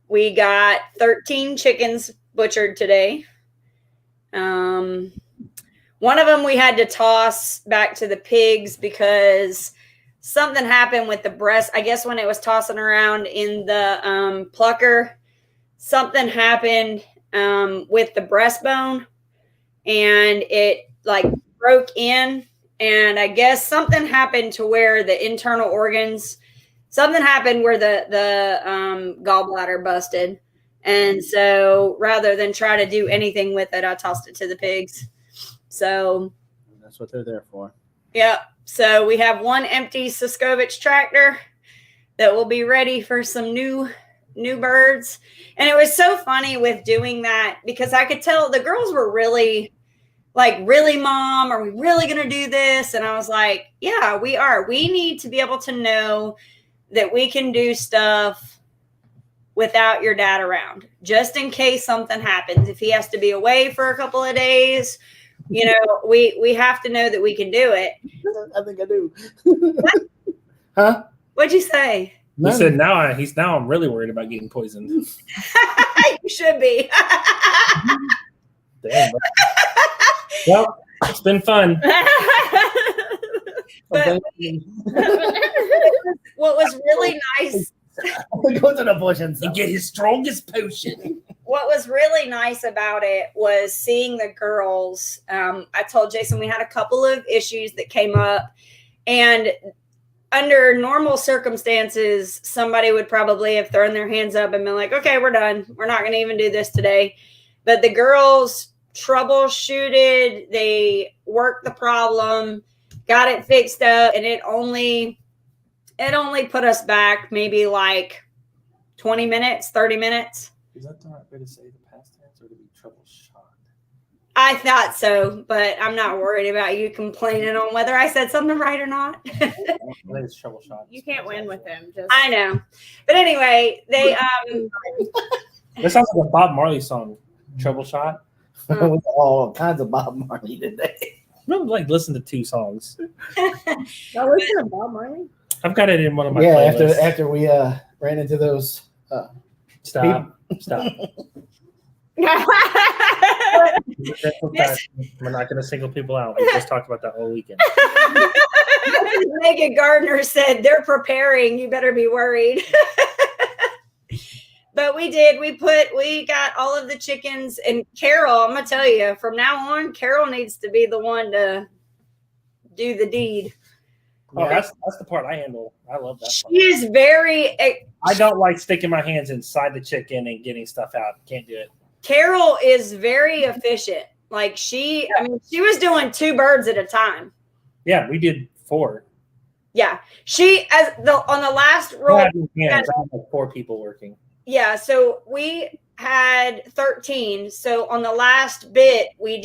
We got 13 chickens butchered today. One of them we had to toss back to the pigs because something happened with the breast. I guess when it was tossing around in the plucker, something happened with the breastbone, and it like broke in. And I guess something happened to where the internal organs, something happened where the gallbladder busted. And so rather than try to do anything with it, I tossed it to the pigs. So that's what they're there for. Yeah. So we have one empty Siskovich tractor that will be ready for some new birds. And it was so funny with doing that because I could tell the girls were really like, really, Mom, are we really going to do this? And I was like, yeah, we are. We need to be able to know that we can do stuff without your dad around, just in case something happens. If he has to be away for a couple of days, you know, we have to know that we can do it. I think I do. Huh? What'd you say? He said now I'm really worried about getting poisoned. You should be. Damn. Well, it's been fun. But what was really nice, Go to the bush and get his strongest potion. what was really nice about it was seeing the girls. I told Jason we had a couple of issues that came up, and under normal circumstances, somebody would probably have thrown their hands up and been like, okay, we're done. We're not going to even do this today. But the girls troubleshooted, they worked the problem, got it fixed up, and it only put us back maybe like 20 minutes, 30 minutes. Is that the right way to say the past tense, or to be troubleshot? I thought so, but I'm not worried about you complaining on whether I said something right or not. I think it's troubleshot. You can't win with them. Just I know. But anyway, they That sounds like a Bob Marley song. Troubleshot. with all kinds of Bob Marley today. I really like listen to 2 songs. y'all listen to Bob Marley? I've got it in one of my Yeah, playlists. after we ran into those Stop. We're not going to single people out. We just talked about that whole weekend. Megan Gardner said they're preparing. You better be worried. But we did. We got all of the chickens. And Carol, I'm going to tell you, from now on, Carol needs to be the one to do the deed. Yeah, that's the part I handle. I love that part. She is very. I don't like sticking my hands inside the chicken and getting stuff out. Can't do it. Carol is very efficient. Like she was doing 2 birds at a time. Yeah, we did 4. Yeah. On the last roll. I had like 4 people working. Yeah, so we had 13. So on the last bit, we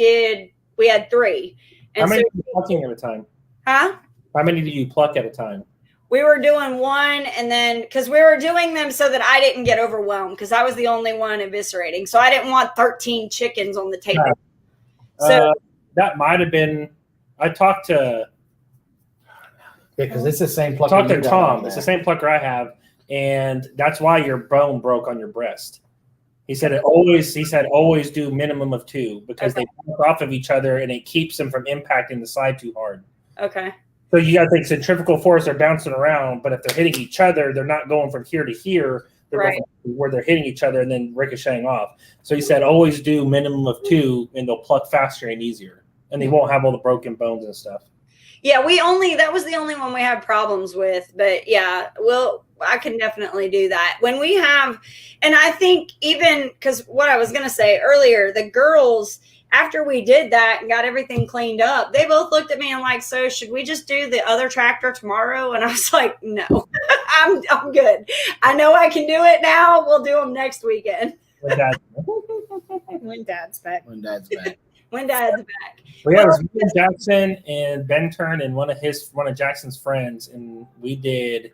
had 3. And How many so, are you plucking at a time? huh? How many do you pluck at a time? We were doing 1, and then because we were doing them so that I didn't get overwhelmed, because I was the only one eviscerating. So I didn't want 13 chickens on the table. So That might have been. I talked to because it's the same plucker. talked to you got Tom. over It's the there. same plucker I have, and that's why your bone broke on your breast. He said always do minimum of 2 because they bounce off of each other and it keeps them from impacting the side too hard. okay. So you got to think centrifugal force are bouncing around, but if they're hitting each other, they're not going from here to here. They're Right. going where they're hitting each other and then ricocheting off. So he said always do minimum of 2 and they'll pluck faster and easier. And they won't have all the broken bones and stuff. Yeah, that was the only one we had problems with. But yeah, I can definitely do that. When we have, and I think even, because what I was going to say earlier, the girls, after we did that and got everything cleaned up, they both looked at me and like, so should we just do the other tractor tomorrow? And I was like, no, I'm good. I know I can do it now. We'll do them next weekend. When Dad's When Dad's back. When Dad's back. When Dad's back. well, yeah, it was me and Jackson and Ben Turn and one of Jackson's friends, and we did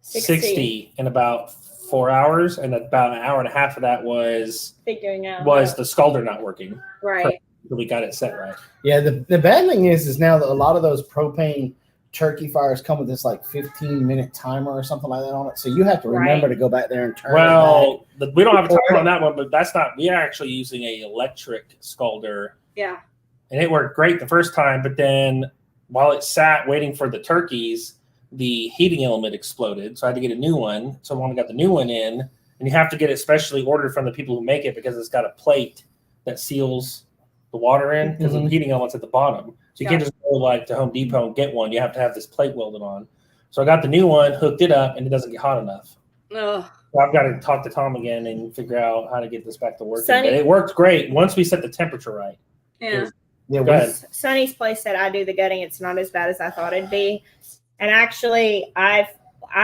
60 in about 4 hours, and about an hour and a half of that was Figuring out. the scalder not working. Right. So we got it set right. Yeah, the bad thing is now that a lot of those propane turkey fires come with this like 15-minute timer or something like that on it. So you have to remember to go back there and turn it Well, we don't have a timer on that one, but that's not. We are actually using a electric scalder, Yeah. and it worked great the first time. But then while it sat waiting for the turkeys, the heating element exploded, so I had to get a new one. So when we got the new one in, and you have to get it specially ordered from the people who make it because it's got a plate that seals the water in because the heating element's at the bottom. So you can't just go like to Home Depot and get one. You have to have this plate welded on. So I got the new one, hooked it up, and it doesn't get hot enough. Ugh. So I've got to talk to Tom again and figure out how to get this back to working. Sonny- But it worked great once we set the temperature right. Yeah. Yeah, Go ahead. Sonny's place said I do the gutting. It's not as bad as I thought it'd be. And actually, I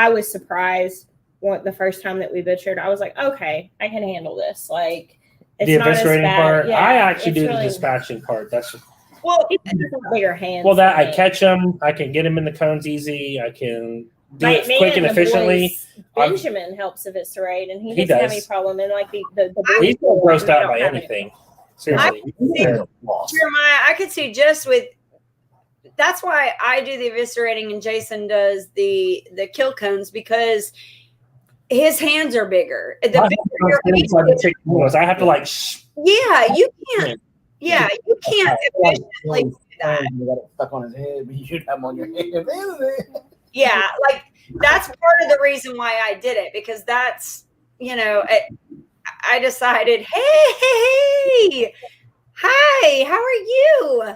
was surprised the first time that we butchered. I was like, okay, I can handle this. Like, It's The not as eviscerating bad. part. Yeah, I actually it's do really- the dispatching part. That's Well, It just has bigger hands. well, that than I me. catch them. I can get them in the cones easy. I can do My it man quick and the efficiently. boys, Benjamin helps eviscerate, and he He doesn't have does. any problem. And like the boys, He's not grossed they out don't by have it. anything. Seriously. Jeremiah, I could see just with. That's why I do the eviscerating and Jason does the kill cones because his hands are bigger. The My bigger hands your are piece like the is- chicken wings. I have to like yeah, you can't. Yeah, you can't efficiently do that. You got it stuck on his head, but you should have him on your head. Yeah, like that's part of the reason why I did it because that's I decided, hey, hi, how are you?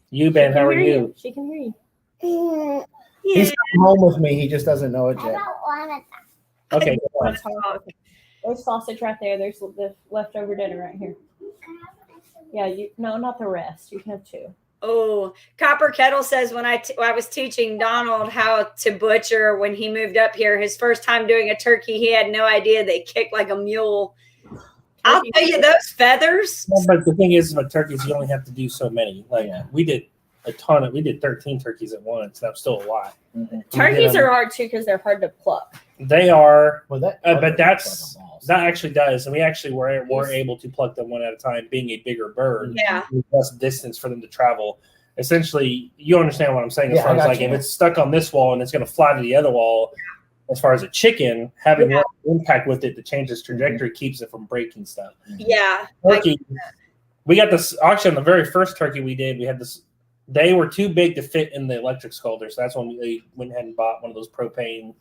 You, Ben, how are you? She can hear you. He's coming home with me. He just doesn't know it I yet. don't want it. Okay. There's sausage right there. There's the leftover dinner right here. Yeah, no, not the rest. You can have 2. Oh, Copper Kettle says when I was teaching Donald how to butcher when he moved up here, his first time doing a turkey, he had no idea they kicked like a mule. I'll tell you, those feathers. Well, but the thing is, with turkeys, you only have to do so many. Like Yeah. we did we did 13 turkeys at once. That was still a lot. Turkeys are hard too because they're hard to pluck. They are. Well, that, But that's like a boss. that actually does, and we actually were able to pluck them one at a time, being a bigger bird. Yeah. With less distance for them to travel. Essentially, you understand what I'm saying as Yeah, far I as got like you. if it's stuck on this wall and it's going to fly to the other wall. As far as a chicken, having one impact with it to change its trajectory keeps it from breaking stuff. Yeah. Turkey, we got this actually on the very first turkey we did. We had this. They were too big to fit in the electric scalder, so that's when we went ahead and bought one of those propane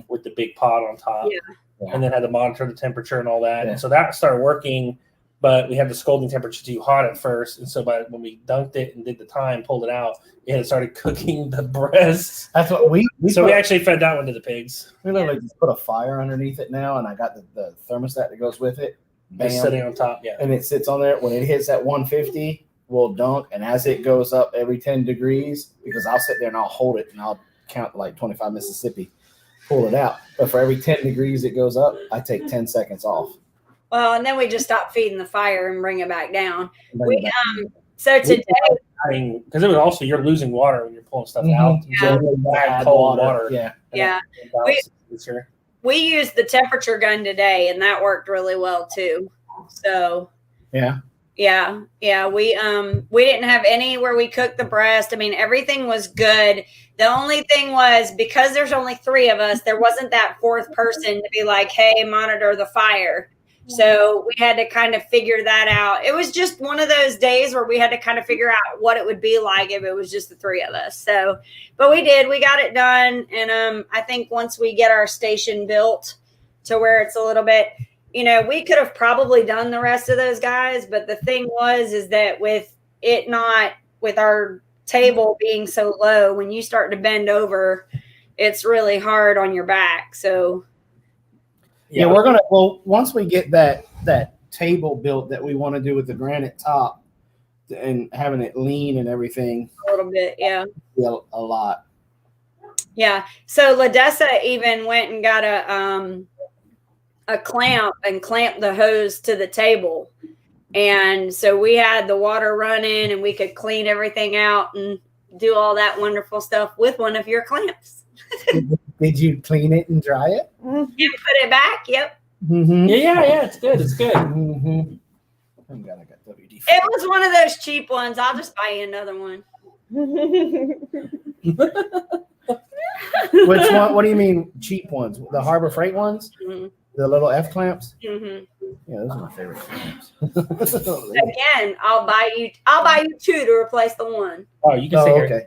with the big pot on top, Yeah. and then had to monitor the temperature and all that. Yeah. And so that started working, but we had the scalding temperature too hot at first, and so when we dunked it and did the time, pulled it out, it had started cooking the breasts. That's what we We actually fed that one to the pigs. we literally just put a fire underneath it now, and I got the thermostat that goes with it. Just Bam. sitting on top, yeah. And it sits on there. When it hits that 150, we'll dunk. And as it goes up every 10 degrees, because I'll sit there and I'll hold it and I'll count like 25 Mississippi, pull it out. But for every 10 degrees it goes up, I take 10 seconds off. Well, and then we just stop feeding the fire and bring it back down. Bring it back. So today, I mean, because it was also you're losing water when you're pulling stuff out. Yeah. So add cold water. Yeah. Yeah. Sure. we used the temperature gun today, and that worked really well too. So Yeah. Yeah. We didn't have any where we cooked the breast. I mean, everything was good. The only thing was because there's only 3 of us, there wasn't that 4th person to be like, hey, monitor the fire. So we had to kind of figure that out. It was just one of those days where we had to kind of figure out what it would be like if it was just the 3 of us. So, but we did, we got it done. And I think once we get our station built to where it's a little bit, we could have probably done the rest of those guys. But the thing is that with our table being so low, when you start to bend over, it's really hard on your back. So Yeah, once we get that table built that we want to do with the granite top and having it lean and everything, a little bit, yeah. a lot. Yeah. So LaDessa even went and got a clamp and clamped the hose to the table. And so we had the water running and we could clean everything out and do all that wonderful stuff with one of your clamps. Did you clean it and dry it? You put it back. Yep. Mm-hmm. Yeah, it's good. It's good. Mm-hmm. Thank God I got WD. It was one of those cheap ones. I'll just buy you another one. Which one? What do you mean cheap ones? The Harbor Freight ones? Mm-hmm. The little F clamps? Mm-hmm. Yeah, those are my favorite clamps. Again, I'll buy you 2 to replace the one. Oh, you can say okay.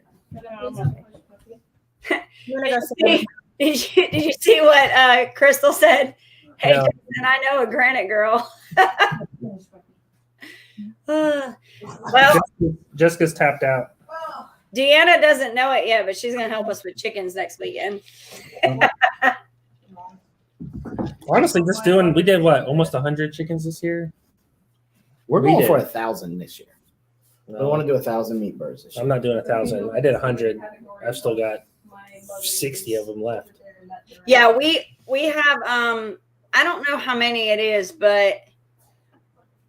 Did you see what Crystal said? Hey, No. Jason, I know a granite girl. Well, Jessica's tapped out. Deanna doesn't know it yet, but she's going to help us with chickens next weekend. Honestly, we did what, almost 100 chickens this year? We're We going did. for 1,000 this year. We want to do 1,000 meat birds this year. I'm not doing 1,000. I did 100. I've still got 60 of them left. Yeah, we have I don't know how many it is, but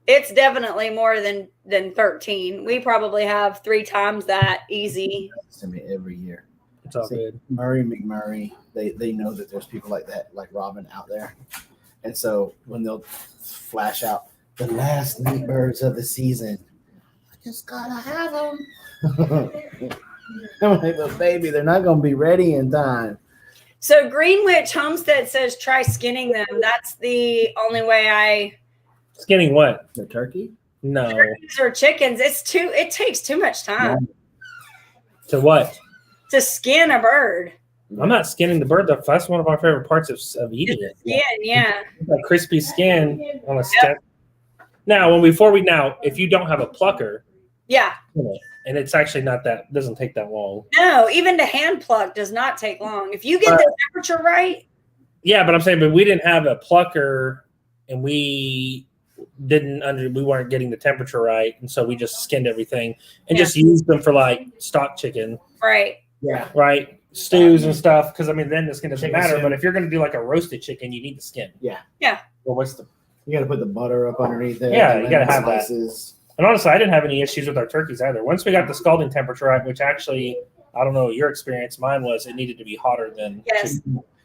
It's definitely more than 13. We probably have 3 times that easy. To me every year. It's all See, good. Murray McMurray, they know that there's people like that, like Robin out there. And so when they'll flash out the last meat birds of the season, I just gotta have them. I'm like, but baby, they're not gonna be ready in time. So Greenwich Homestead says try skinning them. That's the only way Skinning what? The turkey? No. turkeys or chickens. It takes too much time To what? to skin a bird. I'm not skinning the bird. That's one of our favorite parts of eating it. Yeah. A crispy skin on a stick. Now, if you don't have a plucker, Yeah. and it's actually not that, doesn't take that long. No, even to hand pluck does not take long. If you get the temperature right. Yeah, but I'm saying, we didn't have a plucker, and we weren't getting the temperature right, and so we just skinned everything and just used them for like stock chicken, Right. Yeah. right? Stews and stuff. Because then the skin doesn't Chicken matter. skin. But if you're going to do like a roasted chicken, you need the skin. Yeah. Yeah. Well, what's the? You gotta put the butter up underneath it. Yeah, the you gotta lemon have that. slices. And honestly, I didn't have any issues with our turkeys either. Once we got the scalding temperature right, which actually, I don't know your experience, mine was it needed to be hotter than. Yes.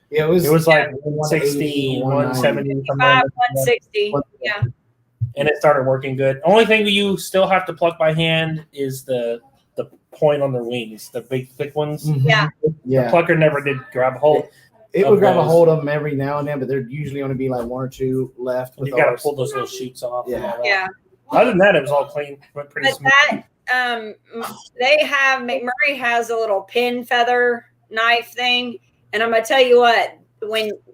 Yeah, it was like 160, 160, 170, 5, 160. Yeah. and it started working good. Only thing you still have to pluck by hand is the point on their wings, the big thick ones. Mhm. Yeah. Yeah. The plucker never did grab a hold. It would grab a those. hold of them every now and then, but there'd usually only be like 1 or 2 left. With You got to ours. pull those little shoots off. and Yeah. all that. Yeah. Other than that, it was all clean. Went pretty But smooth. that they have McMurray has a little pin feather knife thing, and I'm gonna tell you what,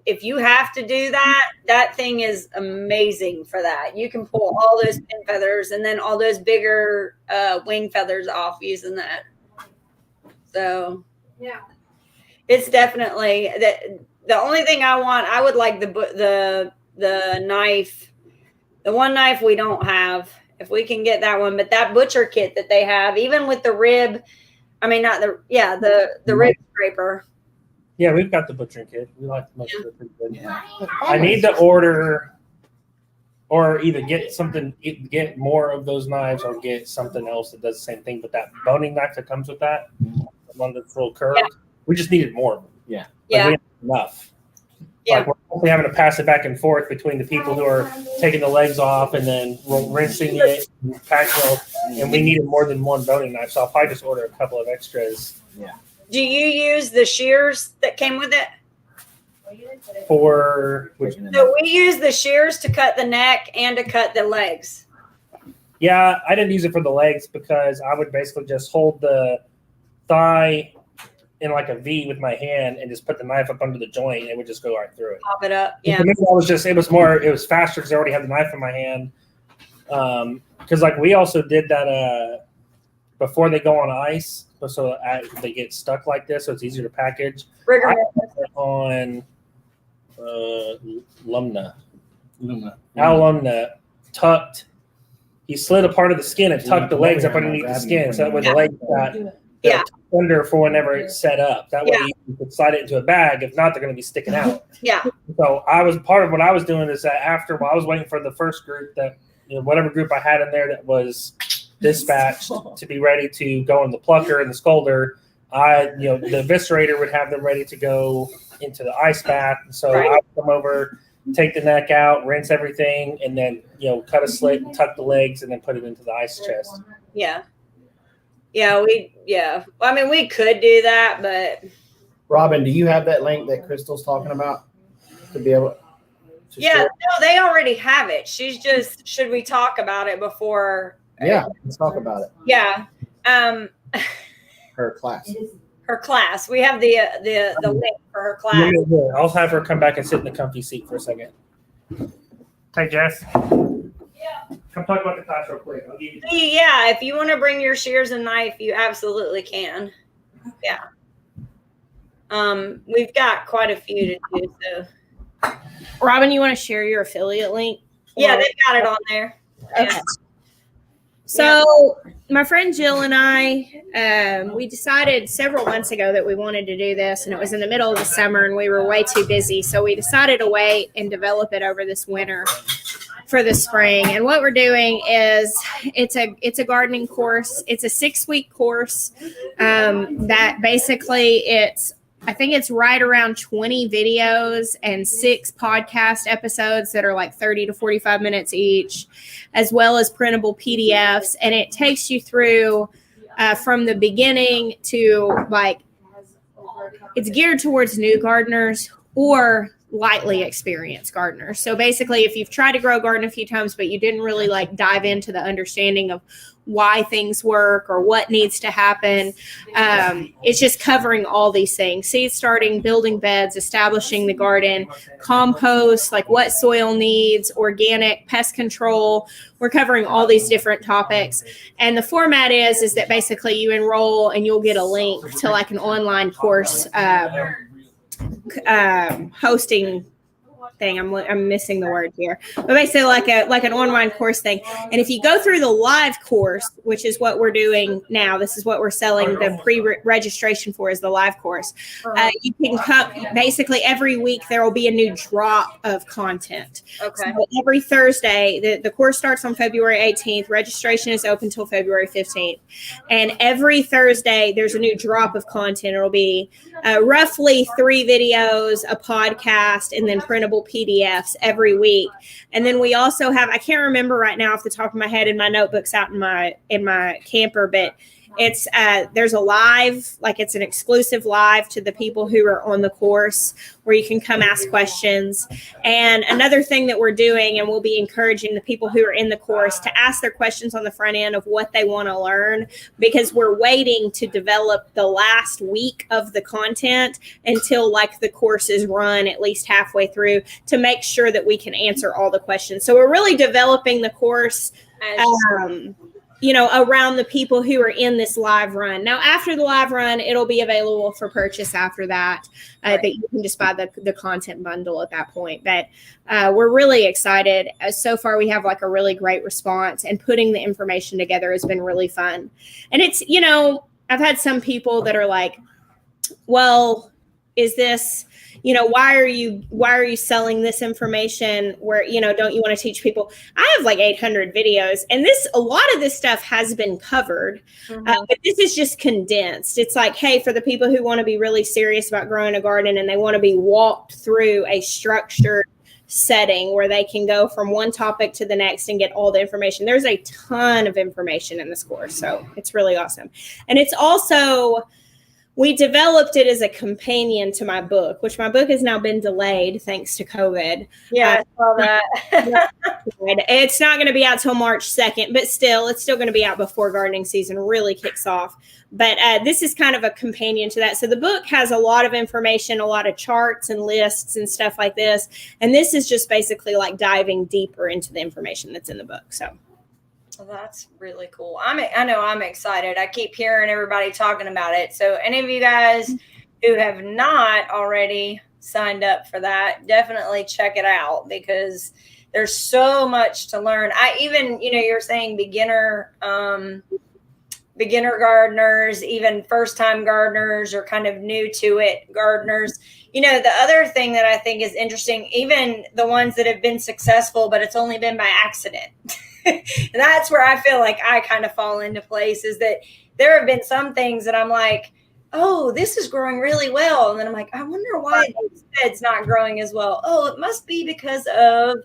if you have to do that thing is amazing for that. You can pull all those pin feathers and then all those bigger wing feathers off using that. So Yeah. it's definitely that. The only thing I would like the knife, the one knife we don't have. If we can get that one, but that butcher kit that they have, even with the rib, the rib scraper. Yeah, we've got the butchering kit. We like the most of it pretty good. Yeah. I need to order, or either get more of those knives, or get something else that does the same thing. But that boning knife that comes with that, the one that's real curved, we just needed more of them. Yeah. Like, we didn't have enough. Yeah. Like, we're only having to pass it back and forth between the people who are taking the legs off and then rinsing it, and packing it, and we needed more than one boning knife. So I'll probably just order a couple of extras Do you use the shears that came with it? for which. So we use the shears to cut the neck and to cut the legs. Yeah, I didn't use it for the legs because I would basically just hold the thigh in like a V with my hand and just put the knife up under the joint, and it would just go right through it. Pop it up. Yeah. For me, it was faster because I already had the knife in my hand. Because like we also did that before they go on ice, so they get stuck like this, so it's easier to package. Rigor I mortis. put it on Lumna. Luna. Alumna tucked. He slid a part of the skin and tucked the legs up underneath the skin, so that way the legs got under for whenever it's set up. That way you could slide it into a bag. If not, they're going to be sticking out. Yeah. So I was part of what I was doing is that while I was waiting for the first group whatever group I had in there that was dispatched to be ready to go in the plucker and the scolder, the eviscerator would have them ready to go into the ice bath. And so I would come over, take the neck out, rinse everything, and then cut a slit and tuck the legs and then put it into the ice chest. Yeah. Well, I mean, we could do that, but Robin, do you have that link that Crystal's talking about to be able to share? no, they already have it. She's just, should we talk about it before? Yeah, let's talk about it. Yeah. Her class. Her class. We have the link for her class. I'll have her come back and sit in the comfy seat for a second. Hey, Jess. Yeah. Come talk about the class real quick. I'll give you. Yeah, if you want to bring your shears and knife, you absolutely can. Yeah. We've got quite a few to do. So. Robin, you want to share your affiliate link? Yeah, they've got it on there. Okay. Yeah. So my friend Jill and I, we decided several months ago that we wanted to do this, and it was in the middle of the summer, and we were way too busy. So we decided to wait and develop it over this winter. for the spring. And what we're doing is it's a gardening course. It's a 6-week course that basically I think it's right around 20 videos and 6 podcast episodes that are like 30 to 45 minutes each, as well as printable PDFs. And it takes you through from the beginning to like, it's geared towards new gardeners or lightly experienced gardeners. So basically, if you've tried to grow a garden a few times, but you didn't really like dive into the understanding of why things work or what needs to happen, it's just covering all these things: seed starting, building beds, establishing the garden, compost, like what soil needs, organic, pest control. We're covering all these different topics. And the format is that basically you enroll and you'll get a link to like an online course hosting thing. I'm missing the word here, but basically like an online course thing. And if you go through the live course, which is what we're doing now, this is what we're selling the pre-registration for, is the live course. You can come basically every week. There will be a new drop of content. Okay. So every Thursday, the course starts on February 18th. Registration is open till February 15th. And every Thursday there's a new drop of content. It'll be roughly 3 videos, a podcast, and then printable PDFs every week. And then we also have, I can't remember right now off the top of my head, in my notebooks out in my camper, but it's there's a live, like it's an exclusive live to the people who are on the course where you can come ask questions. And another thing that we're doing, and we'll be encouraging the people who are in the course to ask their questions on the front end of what they want to learn, because we're waiting to develop the last week of the content until like the course is run at least halfway through, to make sure that we can answer all the questions. So we're really developing the course around the people who are in this live run. Now, after the live run, it'll be available for purchase after that, that you can just buy the content bundle at that point. But we're really excited. So far, we have like a really great response, and putting the information together has been really fun. And it's, I've had some people that are like, well, is this, why are you selling this information where, don't you want to teach people? I have like 800 videos, and a lot of this stuff has been covered, but this is just condensed. It's like, hey, for the people who want to be really serious about growing a garden and they want to be walked through a structured setting where they can go from one topic to the next and get all the information. There's a ton of information in this course, so it's really awesome. And it's also, we developed it as a companion to my book, which my book has now been delayed thanks to COVID. Yeah, I saw that. It's not going to be out till March 2nd, but still, it's still going to be out before gardening season really kicks off. But this is kind of a companion to that. So the book has a lot of information, a lot of charts and lists and stuff like this. And this is just basically like diving deeper into the information that's in the book. So. Well, that's really cool. I know I'm excited. I keep hearing everybody talking about it. So any of you guys who have not already signed up for that, definitely check it out, because there's so much to learn. I even, you're saying beginner gardeners, even first time gardeners, or kind of new to it gardeners. The other thing that I think is interesting, even the ones that have been successful, but it's only been by accident. That's where I feel like I kind of fall into place, is that there have been some things that I'm like, oh, this is growing really well. And then I'm like, I wonder why it's not growing as well. Oh, it must be because of,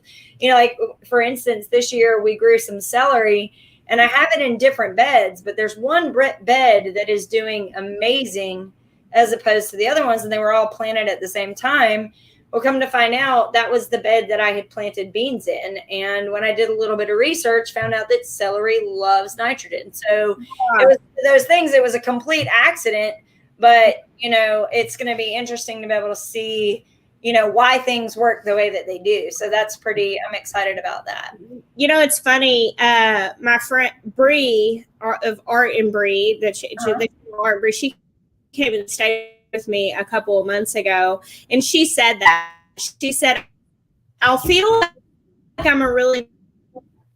like, for instance, this year we grew some celery, and I have it in different beds, but there's one bed that is doing amazing as opposed to the other ones. And they were all planted at the same time. Well, come to find out, that was the bed that I had planted beans in. And when I did a little bit of research, found out that celery loves nitrogen. So it was those things. It was a complete accident, but, it's going to be interesting to be able to see, why things work the way that they do. So I'm excited about that. It's funny. My friend Bree of Art and Bree, she came and stayed with me a couple of months ago, and she said, I'll feel like I'm a really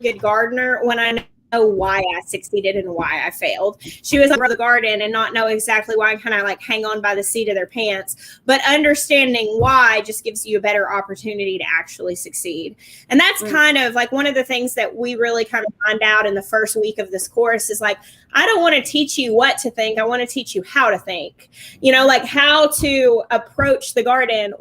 good gardener when I why I succeeded and why I failed. She was over the garden and not know exactly why, and kind of like hang on by the seat of their pants. But understanding why just gives you a better opportunity to actually succeed. And that's kind of like one of the things that we really kind of find out in the first week of this course is like, I don't want to teach you what to think. I want to teach you how to think, like how to approach the garden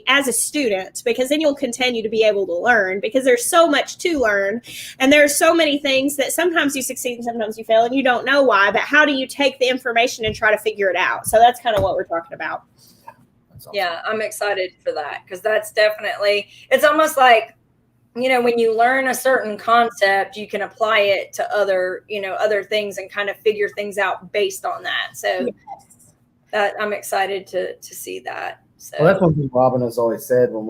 as a student, because then you'll continue to be able to learn, because there's so much to learn. And there's so many things that sometimes you succeed and sometimes you fail and you don't know why, but how do you take the information and try to figure it out? So that's kind of what we're talking about. Awesome. Yeah, I'm excited for that, because that's definitely, it's almost like, when you learn a certain concept, you can apply it to other things and kind of figure things out based on that. So that I'm excited to see that. So Well, that's one thing Robin has always said when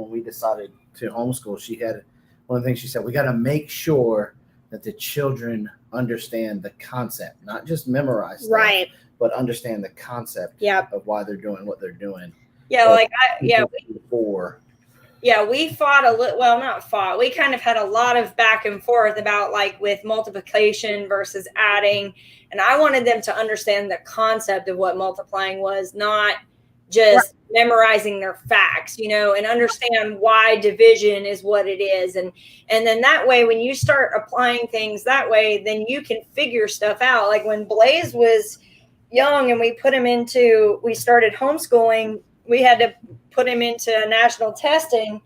we decided to homeschool. She had one of the things she said, we got to make sure that the children understand the concept, not just memorize stuff, Right. but understand the concept Yep. of why they're doing what they're doing. yeah, we fought a little. Well, not fought. We kind of had a lot of back and forth about like with multiplication versus adding. And I wanted them to understand the concept of what multiplying was, not just memorizing their facts, and understand why division is what it is. And then that way, when you start applying things that way, then you can figure stuff out. Like when Blaze was young and we started homeschooling, we had to put him into national testing,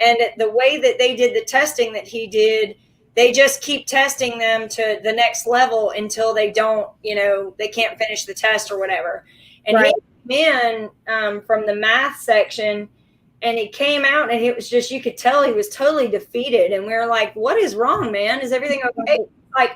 and the way that they did the testing that he did, they just keep testing them to the next level until they don't, they can't finish the test or whatever. And he came in from the math section, and he came out, and it was just, you could tell he was totally defeated. And we were like, what is wrong, man? Is everything okay? Like,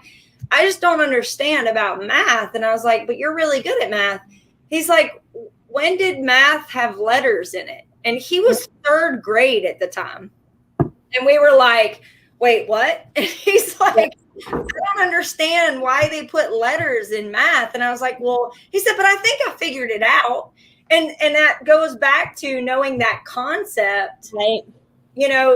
I just don't understand about math. And I was like, but you're really good at math. He's like, when did math have letters in it? And he was third grade at the time. And we were like, wait, what? And he's like, I don't understand why they put letters in math. And I was like, well, he said, but I think I figured it out. And that goes back to knowing that concept. Right.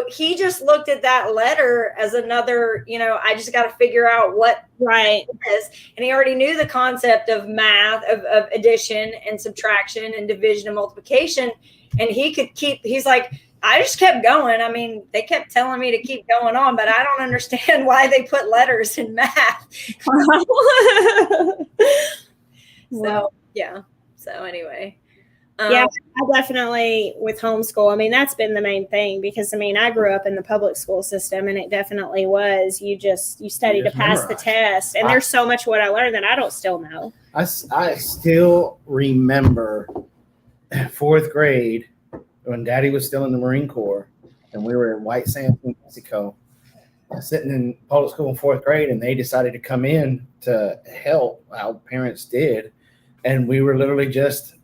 He just looked at that letter as another, I just got to figure out what it is. And he already knew the concept of math, of addition and subtraction and division and multiplication. And he's like, I just kept going. I mean, they kept telling me to keep going on, but I don't understand why they put letters in math. So, yeah. So anyway. Yeah, I definitely, with homeschool, I mean, that's been the main thing, because, I mean, I grew up in the public school system, and it definitely was, you study to pass the test. And there's so much what I learned that I don't still know. I still remember fourth grade when Daddy was still in the Marine Corps, and we were in White Sands, New Mexico, sitting in public school in fourth grade, and they decided to come in to help, how parents did. And we were literally just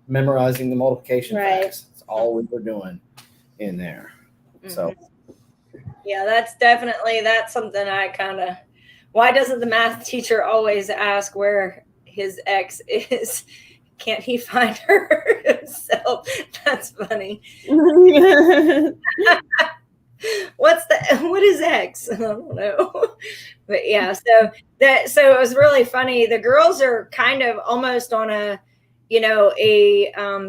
memorizing the multiplication facts. That's all we were doing in there. Mm-hmm. So yeah, that's something I kind of, why doesn't the math teacher always ask where his ex is? Can't he find her himself? That's funny. What is X? I don't know. But yeah, so it was really funny. The girls are kind of almost on a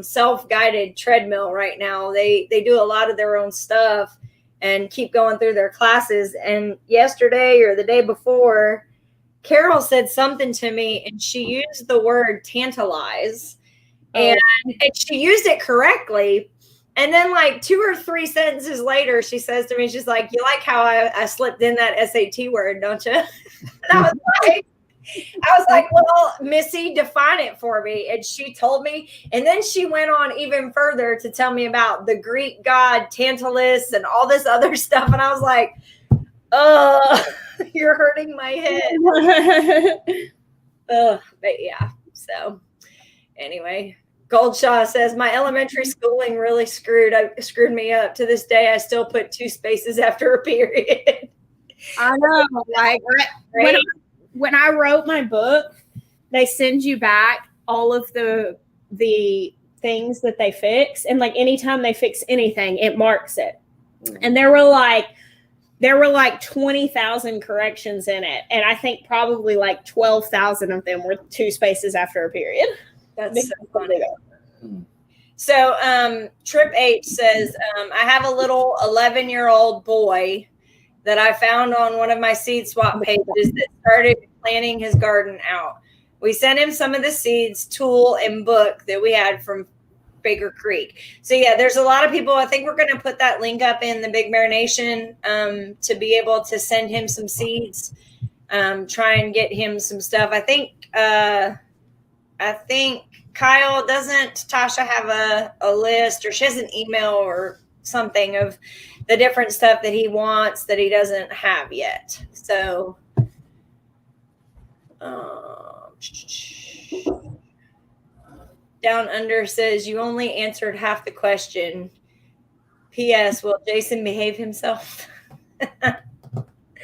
self-guided treadmill right now. They do a lot of their own stuff and keep going through their classes. And yesterday or the day before, Carol said something to me, and she used the word tantalize, and she used it correctly. And then like 2 or 3 sentences later, she says to me, she's like, you like how I slipped in that SAT word, don't you? And I was like, well, Missy, define it for me. And she told me. And then she went on even further to tell me about the Greek god Tantalus and all this other stuff. And I was like, you're hurting my head. But yeah. So anyway, Goldshaw says, my elementary schooling really screwed me up. To this day, I still put 2 spaces after a period. I know. Like when I wrote my book, they send you back all of the things that they fix. And like anytime they fix anything, it marks it. And there were like there were like 20,000 corrections in it. And I think probably like 12,000 of them were 2 spaces after a period. That's so funny. So Trip H says, I have a little 11-year-old boy that I found on one of my seed swap pages that started planting his garden out. We sent him some of the seeds, tool, and book that we had from Baker Creek. So yeah, there's a lot of people. I think we're going to put that link up in the Big Bear Nation to be able to send him some seeds, try and get him some stuff. I think Kyle, doesn't Tasha have a list, or she has an email or something of the different stuff that he wants that he doesn't have yet. So Down Under says, you only answered half the question. P.S. Will Jason behave himself?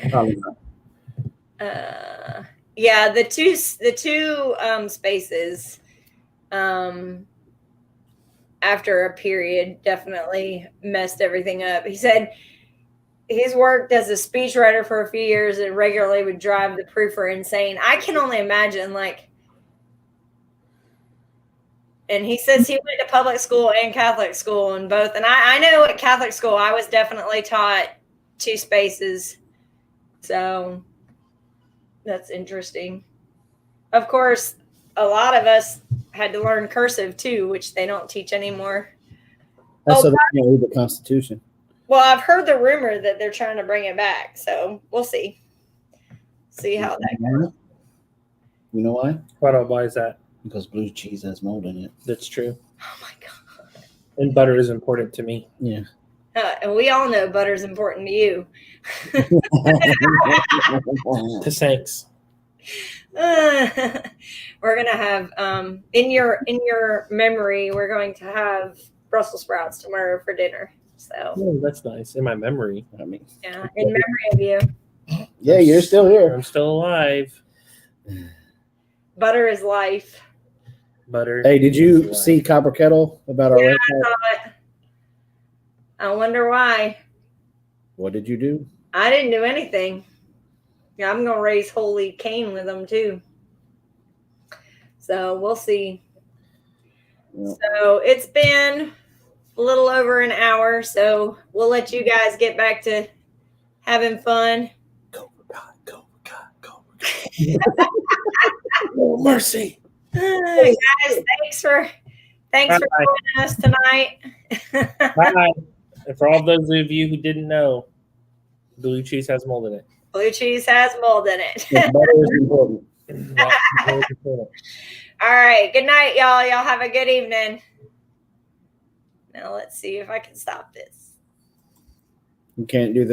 Probably not. Yeah, the two spaces after a period definitely messed everything up. He said he's worked as a speechwriter for a few years and regularly would drive the proofer insane. I can only imagine, like, and he says he went to public school and Catholic school and both. And I know at Catholic school, I was definitely taught 2 spaces. So that's interesting. Of course, a lot of us had to learn cursive too, which they don't teach anymore. That's so they can't read the Constitution. Well, I've heard the rumor that they're trying to bring it back. So we'll see. See how that goes. You know why? Why is that? Because blue cheese has mold in it. That's true. Oh my God. And butter is important to me. Yeah. And we all know butter's important to you. Thanks. We're gonna have in your memory, we're going to have Brussels sprouts tomorrow for dinner. So Oh, that's nice. In my memory. I mean, yeah, in memory of you. yeah, you're still here. I'm still alive. Butter is life. Butter. Hey, did you see Copper Kettle about our Yeah, website? I saw it. I wonder why. What did you do? I didn't do anything. Yeah, I'm gonna raise holy Cain with them too. So we'll see. Yeah. So it's been a little over an hour, so we'll let you guys get back to having fun. Go for God, go for God, go for God. Oh, mercy. Guys, thanks for joining us tonight. Bye. And for all those of you who didn't know, blue cheese has mold in it. Blue cheese has mold in it. Yeah, butter is important. Yeah, very important. All right. Good night, y'all. Y'all have a good evening. Now let's see if I can stop this. You can't do the